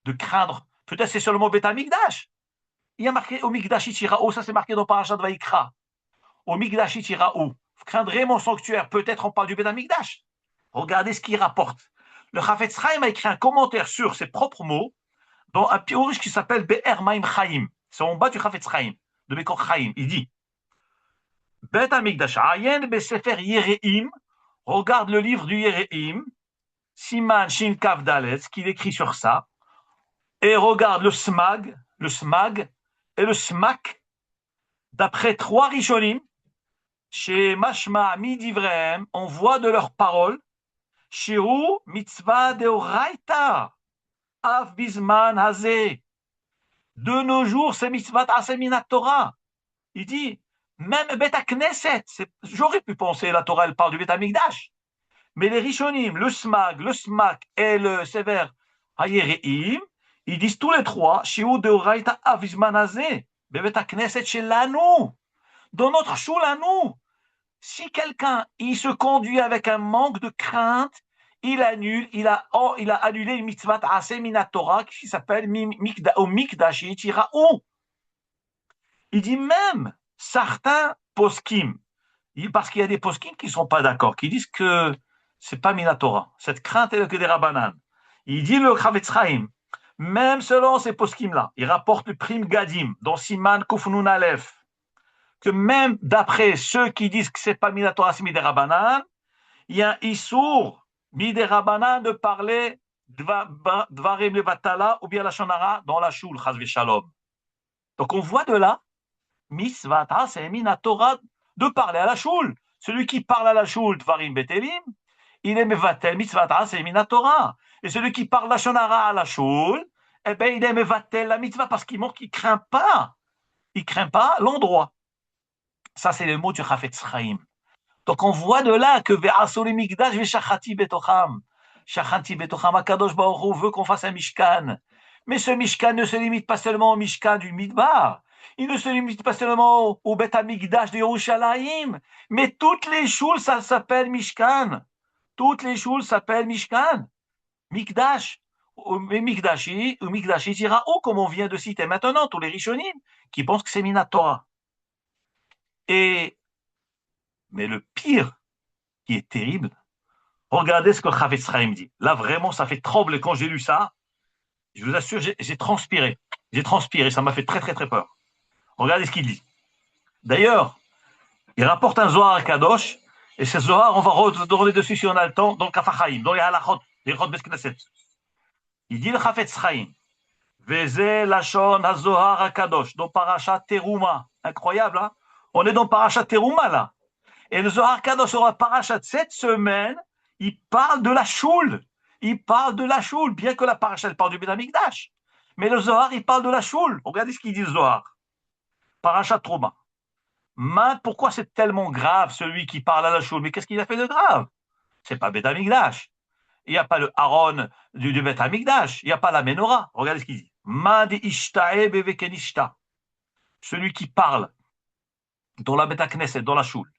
De craindre. Peut-être c'est seulement Beth Amikdash. Il y a marqué au Mikdash Itira'u, ça c'est marqué dans Parashat Vayikra. Au Mikdash Itira'u. Vous craindrez mon sanctuaire. Peut-être on parle du Beth Amikdash. Regardez ce qu'il rapporte. Le Chafetz Chaim a écrit un commentaire sur ses propres mots dans un pirush qui s'appelle Be'er Maim Chaim. C'est en bas du Chafetz Chaim, de Mekor Chaim. Il dit Bet Amikdash Ayen Besefer Yereim regarde le livre du Yéréim, Siman Shin Kav Dalet, ce qu'il écrit sur ça, et regarde le smag et le smak, d'après trois rishonim, chez Mashma Midivrehem, on voit de leurs paroles, chez où mitzvah deoraita, av bisman hazeh. De nos jours, c'est mitzvah aseminat Torah. Il dit, même Bet Knesset, j'aurais pu penser, la Torah, elle parle du Bet Amikdash. Mais les Rishonim, le Smag, le Smak et le Sévère Hayereim, ils disent tous les trois, Shiu Deoraita Avizmanazé, Bet Knesset chez l'Anou, dans notre choul à nous. Si quelqu'un, il se conduit avec un manque de crainte, il annule, il a annulé une mitzvah Aseminat Torah qui s'appelle Mikdash Yitiraou. Il dit même certains poskim, parce qu'il y a des poskim qui ne sont pas d'accord, qui disent que c'est pas Minatora, cette crainte est que des Rabbanan. Il dit le Chavetz Chaim, même selon ces poskim-là, il rapporte le Prim Gadim, dans Siman Kufnun Aleph, que même d'après ceux qui disent que c'est pas Minatora, c'est Midei Rabbanan, il y a un Issour, Midei Rabbanan, de parler Dvarim Levatala ou bien la Shonara dans la Shul, Chaz Shalom. Donc on voit de là, Mitzvata, c'est Minatora, de parler à la Shul. Celui qui parle à la Shul, Dvarim Betelim, il est Mevatel, Mitzvata, c'est Minatora. Et celui qui parle la Shonara à la Shul, eh bien, il est Mevatel, la Mitzvah, parce qu'il montre qu'il ne craint pas. Il ne craint pas l'endroit. Ça, c'est le mot du Chafetz Chaim. Donc, on voit de là que Ve'asoli Mikdash ve'shachati betocham. Shachati betocham, Akadosh Baruch Hu veut qu'on fasse un Mishkan. Mais ce Mishkan ne se limite pas seulement au Mishkan du Midbar. Il ne se limite pas seulement au Bet HaMikdash de Yerushalayim. Mais toutes les choules, ça s'appelle Mishkan. Toutes les choules s'appellent Mishkan. Mikdash. Mais Mikdashi, ou Mikdashi Tirao, comme on vient de citer maintenant, tous les Rishonim, qui pensent que c'est Minatora. Mais le pire, qui est terrible, regardez ce que Chavetz Chaim dit. Là, vraiment, ça fait trembler quand j'ai lu ça. Je vous assure, j'ai transpiré. J'ai transpiré, ça m'a fait très, très, très peur. Regardez ce qu'il dit. D'ailleurs, il rapporte un Zohar Kadosh, et ce Zohar, on va retourner dessus si on a le temps, dans le Kafachaim, dans les Halachot, les Halachot Besknesset. Il dit le Chavetz Chaim, Veze Lachon HaZohar HaKadosh, dans Parashat Teruma. Incroyable, hein? On est dans Parashat Teruma, là. Et le Zohar Kadosh sur la Parashat cette semaine, il parle de la Shul. Il parle de la Shul, bien que la Parashat parle du Bet HaMikdash. Mais le Zohar, il parle de la Shul. Regardez ce qu'il dit le Zohar. Parashat Teruma. Pourquoi c'est tellement grave, celui qui parle à la Shul? Mais qu'est-ce qu'il a fait de grave? C'est pas Bet HaMikdash. Il n'y a pas le Aaron du Bet HaMikdash. Il n'y a pas la Menorah. Regardez ce qu'il dit. Celui qui parle dans la Bet HaKnesset, dans la Shul.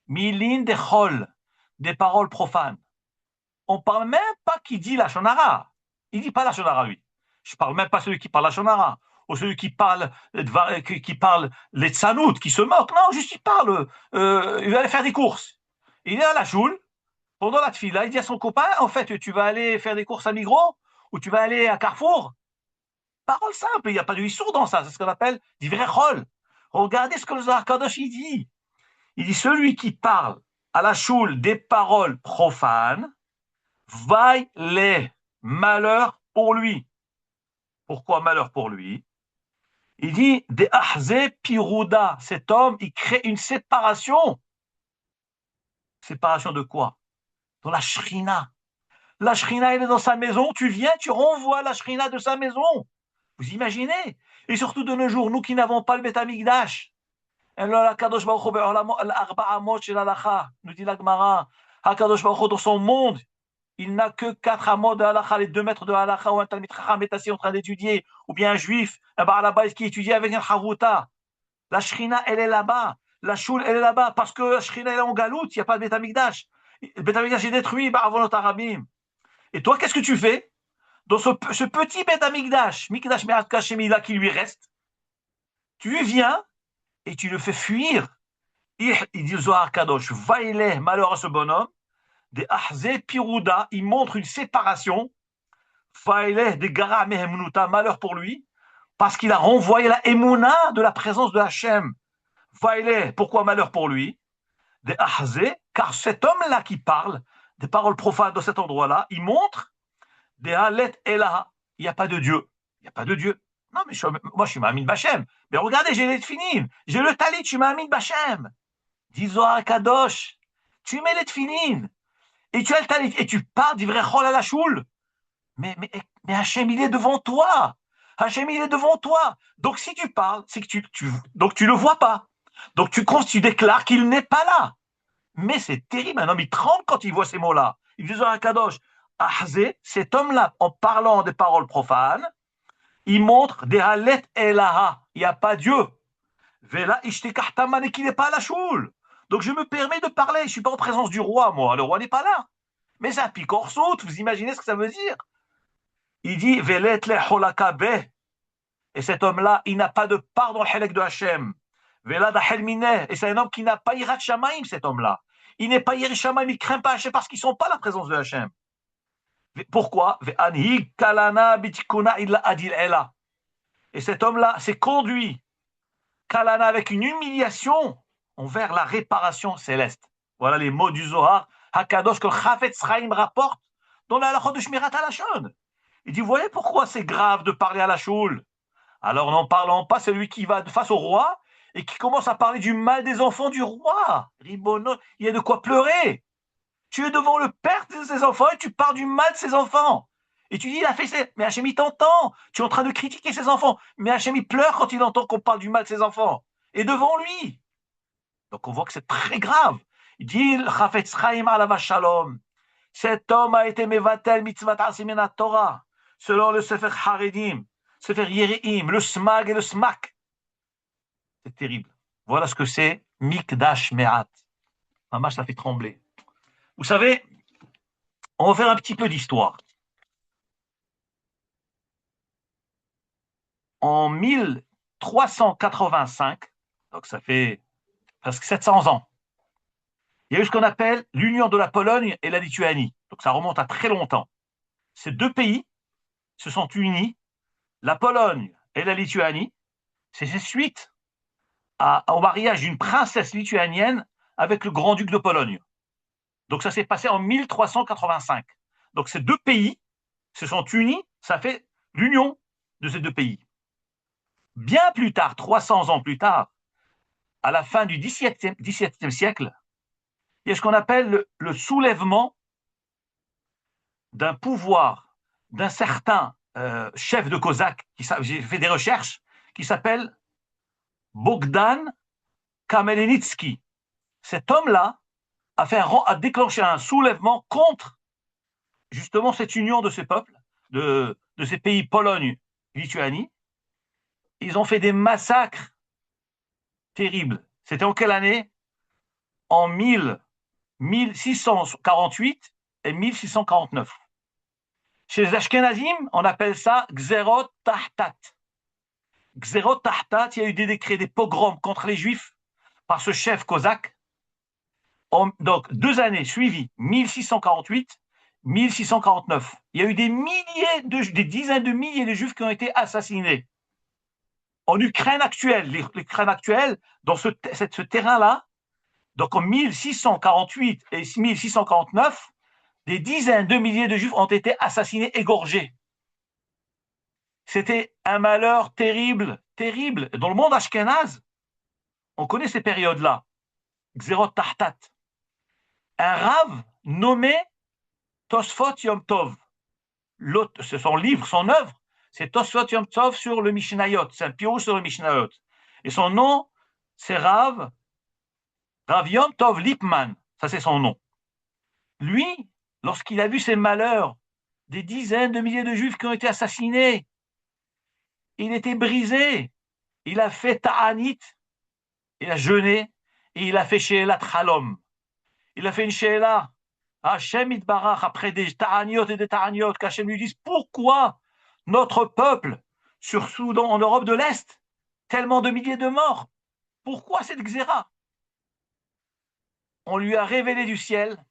Milin de Chol, des paroles profanes. On ne parle même pas qui dit la Shonara. Il ne dit pas la Shonara, lui. Je ne parle même pas celui qui parle la Shonara. Ou celui qui parle les Tzanout, qui se moque. Non, juste il parle. Il va aller faire des courses. Il est à la Shul. Pendant la tfila, il dit à son copain, en fait, tu vas aller faire des courses à Migros ou tu vas aller à Carrefour. Parole simple, il n'y a pas de issour dans ça. C'est ce qu'on appelle du vrai chol. Regardez ce que le Zohar Kadosh il dit. Il dit, celui qui parle à la choule des paroles profanes, vaille les malheurs pour lui. Pourquoi malheur pour lui? Il dit, des ahze pirouda. Cet homme, il crée une séparation. Séparation de quoi? Dans la shrina. La shrina, elle est dans sa maison. Tu viens, tu renvoies la shrina de sa maison. Vous imaginez? Et surtout de nos jours, nous qui n'avons pas le Bet HaMikdash. Kadosh Baruch Hu nous dit la Gemara, Hakadosh Baruch Hu dans son monde, il n'a que 4 amot de halakha, les 2 mètres de halakha où un talmid chacham est assis en train d'étudier, ou bien un juif, un bar là-bas qui étudie avec un chavruta. La shrina, elle est là-bas. La choule, elle est là-bas, parce que la shrina, elle est en galoute, il n'y a pas de Bet HaMikdash. Le Bet HaMikdash est détruit par avonot harabim. Et toi, qu'est-ce que tu fais? Dans ce petit Bet HaMikdash, Mikdash Me'at Kashemi, là qui lui reste, tu viens et tu le fais fuir. Il dit Zohar Kadosh, vaïleh, malheur à ce bonhomme, des ahze pirouda, il montre une séparation, vaïleh, des gara mehemnuta, malheur pour lui, parce qu'il a renvoyé la emuna de la présence de Hachem. Vaïleh, pourquoi malheur pour lui? Des ahze car cet homme-là qui parle des paroles profanes dans cet endroit-là, il montre des halet elaha. Il n'y a pas de Dieu. Il n'y a pas de Dieu. Non, mais moi, je suis Ma'amin Bachem. Mais regardez, j'ai les tfinim. J'ai le talit, je suis Ma'amin Bachem. Dis Zohar Kadosh. Tu mets les tfinim. Et tu as le talit. Et tu pars d'ivrer chol à la choule. Mais Hachem, il est devant toi. Hachem, il est devant toi. Donc, si tu parles, c'est que donc tu le vois pas. Donc, tu déclares qu'il n'est pas là. Mais c'est terrible. Un homme, il tremble quand il voit ces mots-là. Il dit Zohar Kadosh. Ahzé, cet homme-là, en parlant des paroles profanes, il montre des halet elaha. Il n'y a pas Dieu. Vela ishtekahtaman et qu'il n'est pas à la choule. Donc je me permets de parler. Je ne suis pas en présence du roi, moi. Le roi n'est pas là. Mais c'est un picor saute. Vous imaginez ce que ça veut dire? Il dit Velet le holakabe. Et cet homme-là, il n'a pas de part dans le halek de Hachem. Vela da helmine. Et c'est un homme qui n'a pas irat shamaim, cet homme-là. Il n'est pas irat shamaim, il ne craint pas Hachem parce qu'ils ne sont pas la présence de Hachem. Pourquoi? Et cet homme-là s'est conduit Kalana avec une humiliation envers la réparation céleste. Voilà les mots du Zohar Hakadosh que le Chafetz Chaim rapporte dans la halachot de Shmirat HaLashon. Il dit, vous voyez pourquoi c'est grave de parler à la choule? Alors n'en parlons pas, c'est lui qui va face au roi et qui commence à parler du mal des enfants du roi. Ribono, il y a de quoi pleurer. Tu es devant le père de ses enfants et tu parles du mal de ses enfants. Et tu dis, il a fait ça. Mais Hachem, il t'entend. Tu es en train de critiquer ses enfants. Mais Hachem, il pleure quand il entend qu'on parle du mal de ses enfants. Et devant lui. Donc on voit que c'est très grave. Il dit, Chafetz Chaim alav shalom. Cet homme a été mevatel mitzvat asimena Torah. Selon le Sefer Haredim, Sefer Yereim, le Smag et le Smak. C'est terrible. Voilà ce que c'est Mikdash Me'at. Mamash, ça fait trembler. Vous savez, on va faire un petit peu d'histoire. En 1385, donc ça fait presque 700 ans, il y a eu ce qu'on appelle l'union de la Pologne et la Lituanie. Donc ça remonte à très longtemps. Ces deux pays se sont unis, la Pologne et la Lituanie, c'est suite au mariage d'une princesse lituanienne avec le grand-duc de Pologne. Donc ça s'est passé en 1385. Donc ces deux pays se sont unis, ça fait l'union de ces deux pays. Bien plus tard, 300 ans plus tard, à la fin du XVIIe siècle, il y a ce qu'on appelle le soulèvement d'un pouvoir d'un certain chef de Cosaque, j'ai fait des recherches, qui s'appelle Bogdan Khmelnytsky. Cet homme-là a déclenché un soulèvement contre justement cette union de ces peuples, de ces pays Pologne, Lituanie. Ils ont fait des massacres terribles. C'était en quelle année? En 1648 et 1649. Chez les Ashkenazim, on appelle ça Gzerot Tahtat. Gzerot Tahtat, il y a eu des décrets, des pogroms contre les Juifs par ce chef cosaque. Donc, 2 années suivies, 1648, 1649. Il y a eu des dizaines de milliers de Juifs qui ont été assassinés. En Ukraine actuelle, l'Ukraine actuelle, dans ce terrain-là, donc en 1648 et 1649, des dizaines de milliers de Juifs ont été assassinés, égorgés. C'était un malheur terrible, terrible. Dans le monde ashkénaze, on connaît ces périodes-là. Gzerot Tahtat. Un rave nommé Tosfot Yom Tov. C'est son livre, son œuvre, c'est Tosfot Yom Tov sur le Mishnayot. C'est un pirouge sur le Mishnayot. Et son nom, c'est Rav Yom Tov Lipman. Ça, c'est son nom. Lui, lorsqu'il a vu ces malheurs, des dizaines de milliers de Juifs qui ont été assassinés, il était brisé. Il a fait ta'anit, il a jeûné, et il a fait She'elat Chalom. Il a fait une She'elah. Hachem Itbarach, après des ta'aniot et des ta'aniot, qu'Hachem lui dise pourquoi notre peuple, surtout en Europe de l'Est, tellement de milliers de morts, pourquoi cette xéra? On lui a révélé du ciel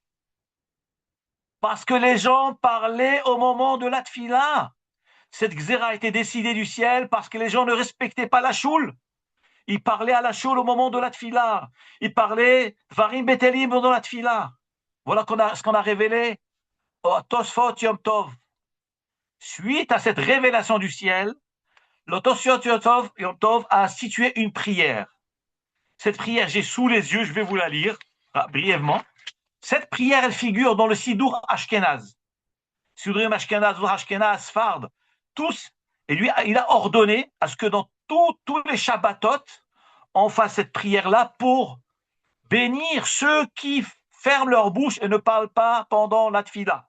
parce que les gens parlaient au moment de la tfila. Cette xéra a été décidée du ciel parce que les gens ne respectaient pas la choule. Il parlait à la choule au moment de la tfila. Il parlait Varim Betelim dans la tfila. Voilà ce qu'on a révélé au Tosfot Yom Tov. Suite à cette révélation du ciel, le Tosfot Yom Tov a institué une prière. Cette prière, j'ai sous les yeux, je vais vous la lire brièvement. Cette prière, elle figure dans le Sidour Ashkenaz. Sidurim Ashkenaz, Ashkenaz, Sfard, tous. Et lui, il a ordonné à ce que dans tous les Shabbatot, on fasse cette prière-là pour bénir ceux qui ferment leur bouche et ne parlent pas pendant la tfila.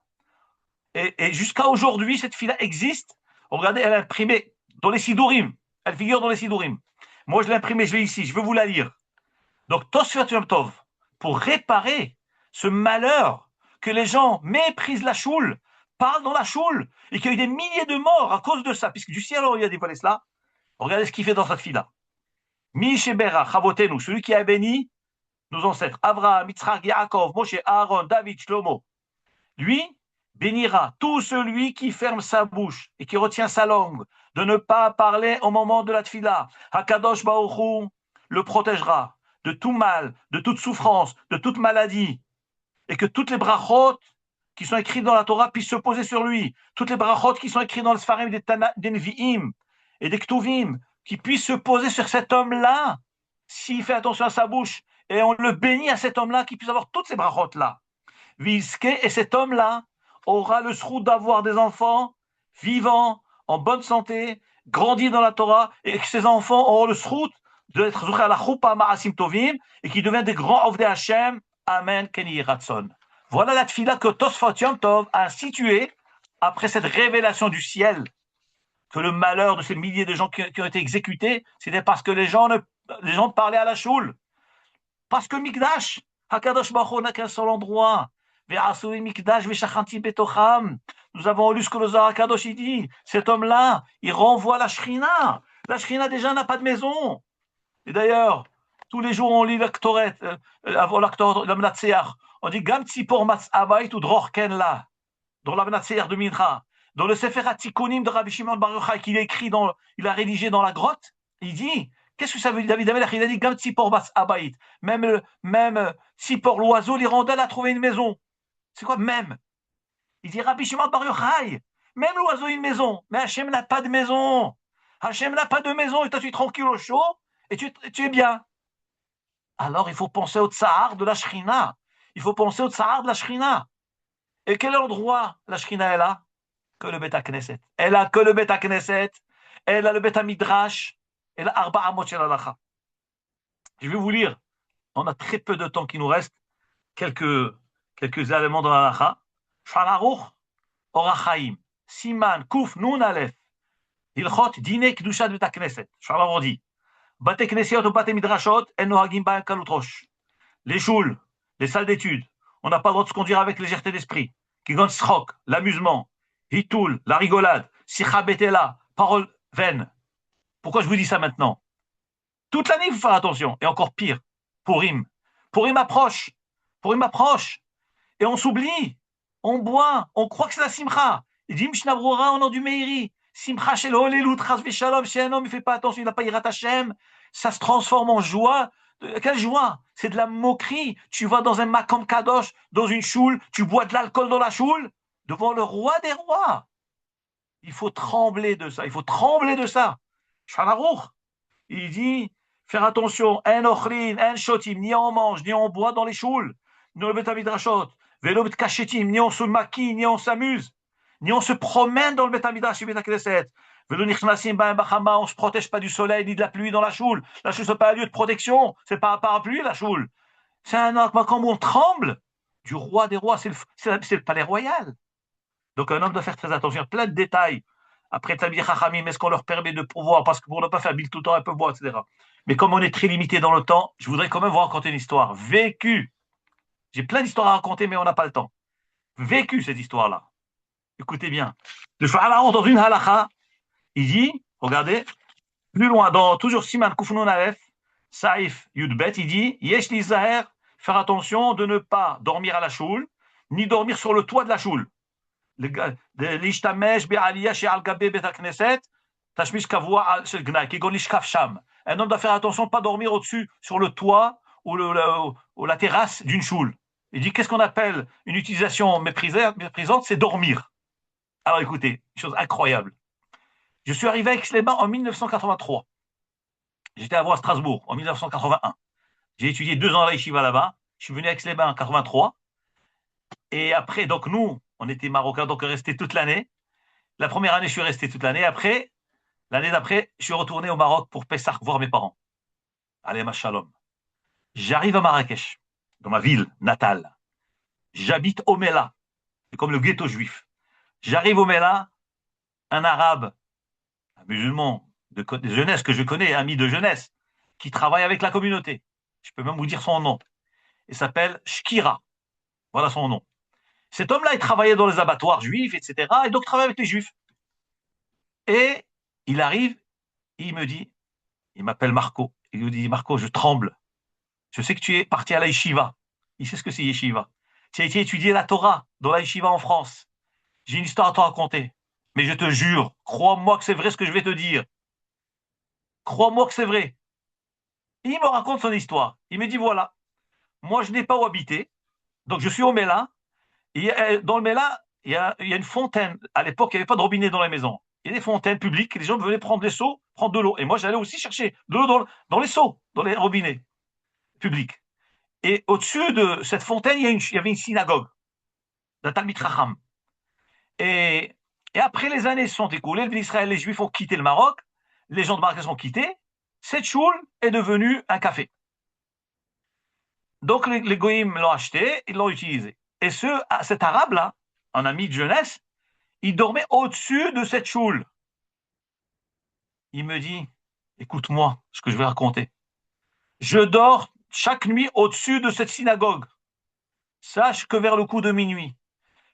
Et jusqu'à aujourd'hui, cette tfila existe. Regardez, elle est imprimée dans les Sidurim. Elle figure dans les Sidurim. Moi, je l'ai imprimée, je l'ai ici, je vais vous la lire. Donc, Tosfot Yom Tov, pour réparer ce malheur que les gens méprisent la choule, parlent dans la choule, et qu'il y a eu des milliers de morts à cause de ça, puisque du ciel, il y a dévoilé cela. Regardez ce qu'il fait dans cette fille-là. Mishebera, Chavotenu, celui qui a béni nos ancêtres, Abraham, Yitzhak, Yaakov, Moshe, Aaron, David, Shlomo, lui bénira tout celui qui ferme sa bouche et qui retient sa langue de ne pas parler au moment de la tfila. Hakadosh Baruch Hu le protégera de tout mal, de toute souffrance, de toute maladie, et que toutes les brachot qui sont écrites dans la Torah puissent se poser sur lui, toutes les brachot qui sont écrites dans le Sfarim des Nevi'im et des Ktuvim, qui puissent se poser sur cet homme-là, s'il fait attention à sa bouche, et on le bénit à cet homme-là, qui puisse avoir toutes ces brachot-là. Vizke, et cet homme-là aura le sroud d'avoir des enfants vivants, en bonne santé, grandis dans la Torah, et que ces enfants auront le sroud d'être zouché à la choupa ma'asim tovim, et qui deviennent des grands ovdei Hashem. Amen, Keni Ratson. Voilà la tfila que Tosfot Yom Tov a instituée après cette révélation du ciel, que le malheur de ces milliers de gens qui ont été exécutés, c'était parce que les gens parlaient à la choule. Parce que Mikdash, Hakadosh Baruch Hu n'a qu'un seul endroit. Mikdash v'shachanti betocham. Nous avons lu ce que le Zohar Kadosh dit. Cet homme-là, il renvoie la Shrina. La Shrina déjà n'a pas de maison. Et d'ailleurs, tous les jours on lit l'actoret, avant l'actor, la Mnatseach. On dit Gam Tzipor Matz Abayit ou Dror Ken La, dans la Mnatseach de Mincha. Dans le Sefer HaTikonim de Rabbi Shimon Bar Yochai qu'il a écrit, il a rédigé dans la grotte, il dit, qu'est-ce que ça veut dire David Amelech? Il a dit Gam Tzipor Matz Abayit. Même Tzipor, l'oiseau, l'hirondelle a trouvé une maison. C'est quoi même? Il dit Rabbi Shimon Bar Yochai, même l'oiseau a une maison, mais Hachem n'a pas de maison. Hachem n'a pas de maison, et toi tu es tranquille au chaud, et tu es bien. Alors il faut penser au tsahar de la Shrina. Il faut penser au tsahar de la Shrina. Et quel endroit la Shrina est là? Que le Beth Knesset. Elle a que le Beth Knesset, elle a le Beth Midrash, elle a Arba Amot Shel Halacha. Je vais vous lire, on a très peu de temps qui nous reste, quelques éléments dans la Halacha. Shulchan Aruch, Orach Chaim, Siman, Kuf, Nun Aleph, Hilchot, Dine, Kedushat Beth Knesset. Shulchan Aruch dit, Bate Knessiot ou Bate Midrashot, El Nohagim Ba'em Kalut Rosh. Les choules, les salles d'études, on n'a pas le droit de se conduire avec légèreté d'esprit. Kigon Srok, l'amusement, Hitoul, la rigolade, Sicha Betela, parole vaine. Pourquoi je vous dis ça maintenant? Toute l'année, il faut faire attention. Et encore pire, Purim. Purim approche. Purim approche. Et on s'oublie. On boit. On croit que c'est la Simcha. Il dit Mishnah Brura au nom du Meiri. Simcha shel Holelut, Chas v'Shalom. Si un homme ne fait pas attention, il n'a pas Yirat Hashem, ça se transforme en joie. Quelle joie? C'est de la moquerie. Tu vas dans un Makom Kadosh, dans une choule, tu bois de l'alcool dans la choule, devant le roi des rois. Il faut trembler de ça. Il faut trembler de ça. Shulchan Aruch, il dit, faire attention, en ochlin, en shotim, ni on mange, ni on boit dans les choules, ni on le Bet Midrashot, velo bet kashetim, ni on se maquille, ni on s'amuse, ni on se promène dans le Bet Midrash, Bet Knesset, velo nichnasim ba'em bachama, on se protège pas du soleil ni de la pluie dans la choule. La choule, c'est pas un lieu de protection, c'est pas un parapluie, la choule. C'est un makom où on tremble du roi des rois, c'est le palais royal. Donc un homme doit faire très attention, plein de détails. Après Talmidei Chachamim, est-ce qu'on leur permet de pouvoir, parce que pour ne pas faire Bil tout le temps, ils peuvent boire, etc. Mais comme on est très limité dans le temps, je voudrais quand même vous raconter une histoire vécue. J'ai plein d'histoires à raconter, mais on n'a pas le temps. Vécue cette histoire-là. Écoutez bien. Le Shulchan Aruch dans une halacha, il dit, regardez, plus loin, toujours Siman Kufnun Aleph, Saif Yudbet, il dit, Yesh li zaher, faire attention de ne pas dormir à la choule, ni dormir sur le toit de la choule. L'ishtamesh be'aliyah she'al gabe bet hakneset, Tashmish kavua al shel gnai, kegon lishkaf sham. Un homme doit faire attention, pas dormir au-dessus, sur le toit ou la terrasse d'une choule. Il dit, qu'est-ce qu'on appelle une utilisation méprisante, c'est dormir. Alors écoutez, chose incroyable. Je suis arrivé à Aix-les-Bains en 1983. J'étais à voir à Strasbourg en 1981. J'ai étudié 2 ans à la yeshiva là-bas. Je suis venu à Aix-les-Bains en 83. Et après, donc nous, on était marocains, donc on restait toute l'année. La première année, je suis resté toute l'année. Après, l'année d'après, je suis retourné au Maroc pour Pessah voir mes parents. Allez, ma shalom. J'arrive à Marrakech, dans ma ville natale. J'habite au Mela, c'est comme le ghetto juif. J'arrive au Mela, un arabe, un musulman de jeunesse que je connais, ami de jeunesse, qui travaille avec la communauté. Je peux même vous dire son nom. Il s'appelle Shkira. Voilà son nom. Cet homme-là, il travaillait dans les abattoirs juifs, etc. Et donc, il travaille avec les juifs. Et il arrive, il me dit, il m'appelle Marco. Il lui dit, Marco, je tremble. Je sais que tu es parti à la yeshiva. Il sait ce que c'est yeshiva. Tu as été étudier la Torah dans la yeshiva en France. J'ai une histoire à te raconter. Mais je te jure, crois-moi que c'est vrai ce que je vais te dire. Crois-moi que c'est vrai. Et il me raconte son histoire. Il me dit, voilà, moi, je n'ai pas où habiter. Donc, je suis au Mela. Et dans le Mela, il y a une fontaine. À l'époque, il n'y avait pas de robinet dans les maisons. Il y a des fontaines publiques. Les gens venaient prendre des seaux, prendre de l'eau. Et moi, j'allais aussi chercher de l'eau dans les seaux, dans les robinets publics. Et au-dessus de cette fontaine, il y avait une synagogue d'un Talmid Chacham. Et, et après, les années se sont écoulées. L'Israël, les Juifs ont quitté le Maroc. Les gens de Marrakech ont quitté. Cette choule est devenue un café. Donc, les Goïms l'ont acheté, ils l'ont utilisé. Et cet arabe-là, un ami de jeunesse, il dormait au-dessus de cette choule. Il me dit, écoute-moi ce que je vais raconter. Je dors chaque nuit au-dessus de cette synagogue. Sache que vers le coup de minuit,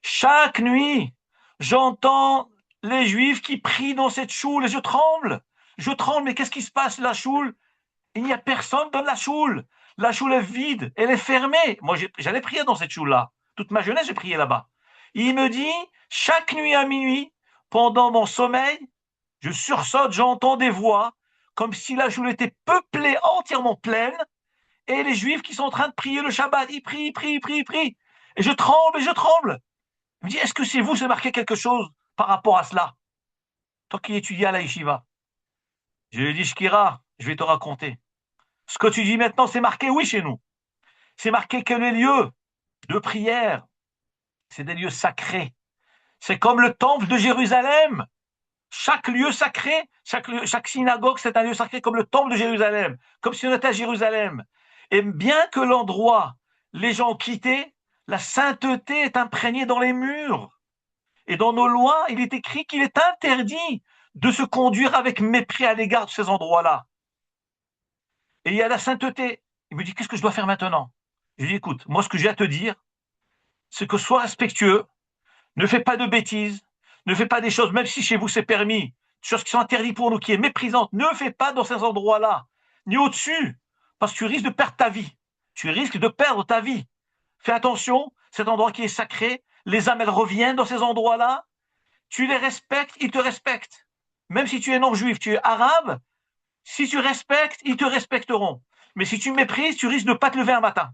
chaque nuit, j'entends les Juifs qui prient dans cette choule et je tremble. Je tremble, mais qu'est-ce qui se passe, la choule? Il n'y a personne dans la choule. La choule est vide, elle est fermée. Moi, j'allais prier dans cette choule-là. Toute ma jeunesse, j'ai prié là-bas. Il me dit, chaque nuit à minuit, pendant mon sommeil, je sursaute, j'entends des voix, comme si la choule était peuplée, entièrement pleine, et les Juifs qui sont en train de prier le Shabbat, ils prient, ils prient, ils prient, ils prient. Et je tremble, et je tremble. Il me dit, est-ce que c'est vous, c'est marqué quelque chose par rapport à cela? Toi qui étudies à la yeshiva. Je lui ai dit, Shkira, je vais te raconter. Ce que tu dis maintenant, c'est marqué, oui, chez nous. C'est marqué que les lieux de prière, c'est des lieux sacrés. C'est comme le temple de Jérusalem. Chaque lieu sacré, chaque synagogue, c'est un lieu sacré comme le temple de Jérusalem, comme si on était à Jérusalem. Et bien que l'endroit, les gens ont quitté, la sainteté est imprégnée dans les murs. Et dans nos lois, il est écrit qu'il est interdit de se conduire avec mépris à l'égard de ces endroits-là. Et il y a la sainteté. Il me dit, qu'est-ce que je dois faire maintenant? Je lui dis, écoute, moi, ce que j'ai à te dire, c'est que sois respectueux, ne fais pas de bêtises, ne fais pas des choses, même si chez vous c'est permis, des choses qui sont interdites pour nous, qui est méprisante, ne fais pas dans ces endroits-là, ni au-dessus, parce que tu risques de perdre ta vie. Tu risques de perdre ta vie. Fais attention, cet endroit qui est sacré, les âmes, elles reviennent dans ces endroits-là, tu les respectes, ils te respectent. Même si tu es non-juif, tu es arabe, si tu respectes, ils te respecteront. Mais si tu méprises, tu risques de ne pas te lever un matin.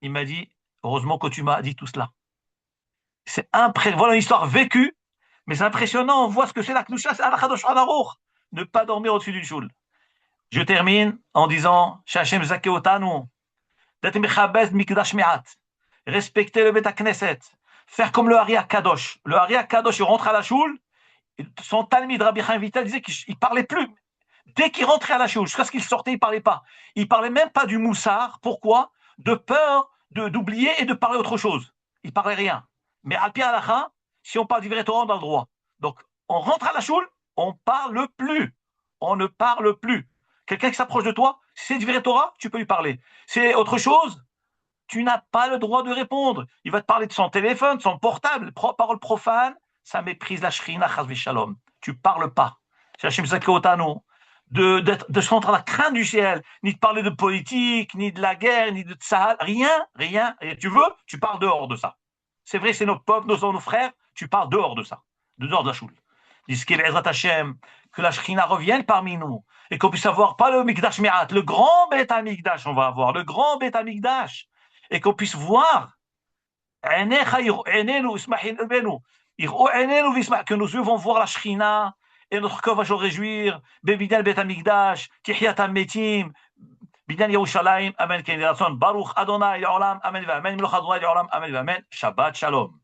Il m'a dit, heureusement que tu m'as dit tout cela. C'est impressionnant. Voilà une histoire vécue, mais c'est impressionnant. On voit ce que c'est la Kdusha, c'est Al-Chadosh Anaruch. Ne pas dormir au-dessus d'une choule. Je termine en disant, Shachem Zakeotanu, d'être mechabez mikdash me'at. Respecter le Bet Knesset. Faire comme le Hari Kadosh. Le Hari Kadosh, il rentre à la choule. Son Talmid Rabbi Chaim Vital disait qu'il parlait plus. Dès qu'il rentrait à la choule, jusqu'à ce qu'il sortait, il parlait pas. Il parlait même pas du moussard. Pourquoi? De peur d'oublier et de parler autre chose. Il parlait rien. Mais al pi halacha, si on parle du vrai Torah, on a le droit. Donc, on rentre à la choule, on parle plus. On ne parle plus. Quelqu'un qui s'approche de toi, si c'est du vrai Torah, tu peux lui parler. C'est autre chose, tu n'as pas le droit de répondre. Il va te parler de son téléphone, de son portable, parole profane, ça méprise la shrina, chas v'shalom. Tu parles pas. C'est Hachem Zakeotanu. De se rendre à la crainte du ciel, ni de parler de politique, ni de la guerre, ni de Tsahal, rien, rien. Et tu veux, tu parles dehors de ça. C'est vrai, c'est nos peuples, nos frères, tu parles dehors de ça, dehors de la choule. Disque Ezrat Hashem, que la Shrina revienne parmi nous, et qu'on puisse avoir pas le Mikdash Mi'at, le grand Beth Amikdash, on va avoir, le grand Beth Amikdash, et qu'on puisse voir, que nos yeux vont voir la Shrina, et notre cœur va se réjouir, Bebidal Beth Amikdash, Tihyat Metim, Bidan Yerushalayim, Amen, Ken Baruch Adonai Olam, Amen, Amen, Meloch Adonai Olam, Amen, Amen, Shabbat Shalom.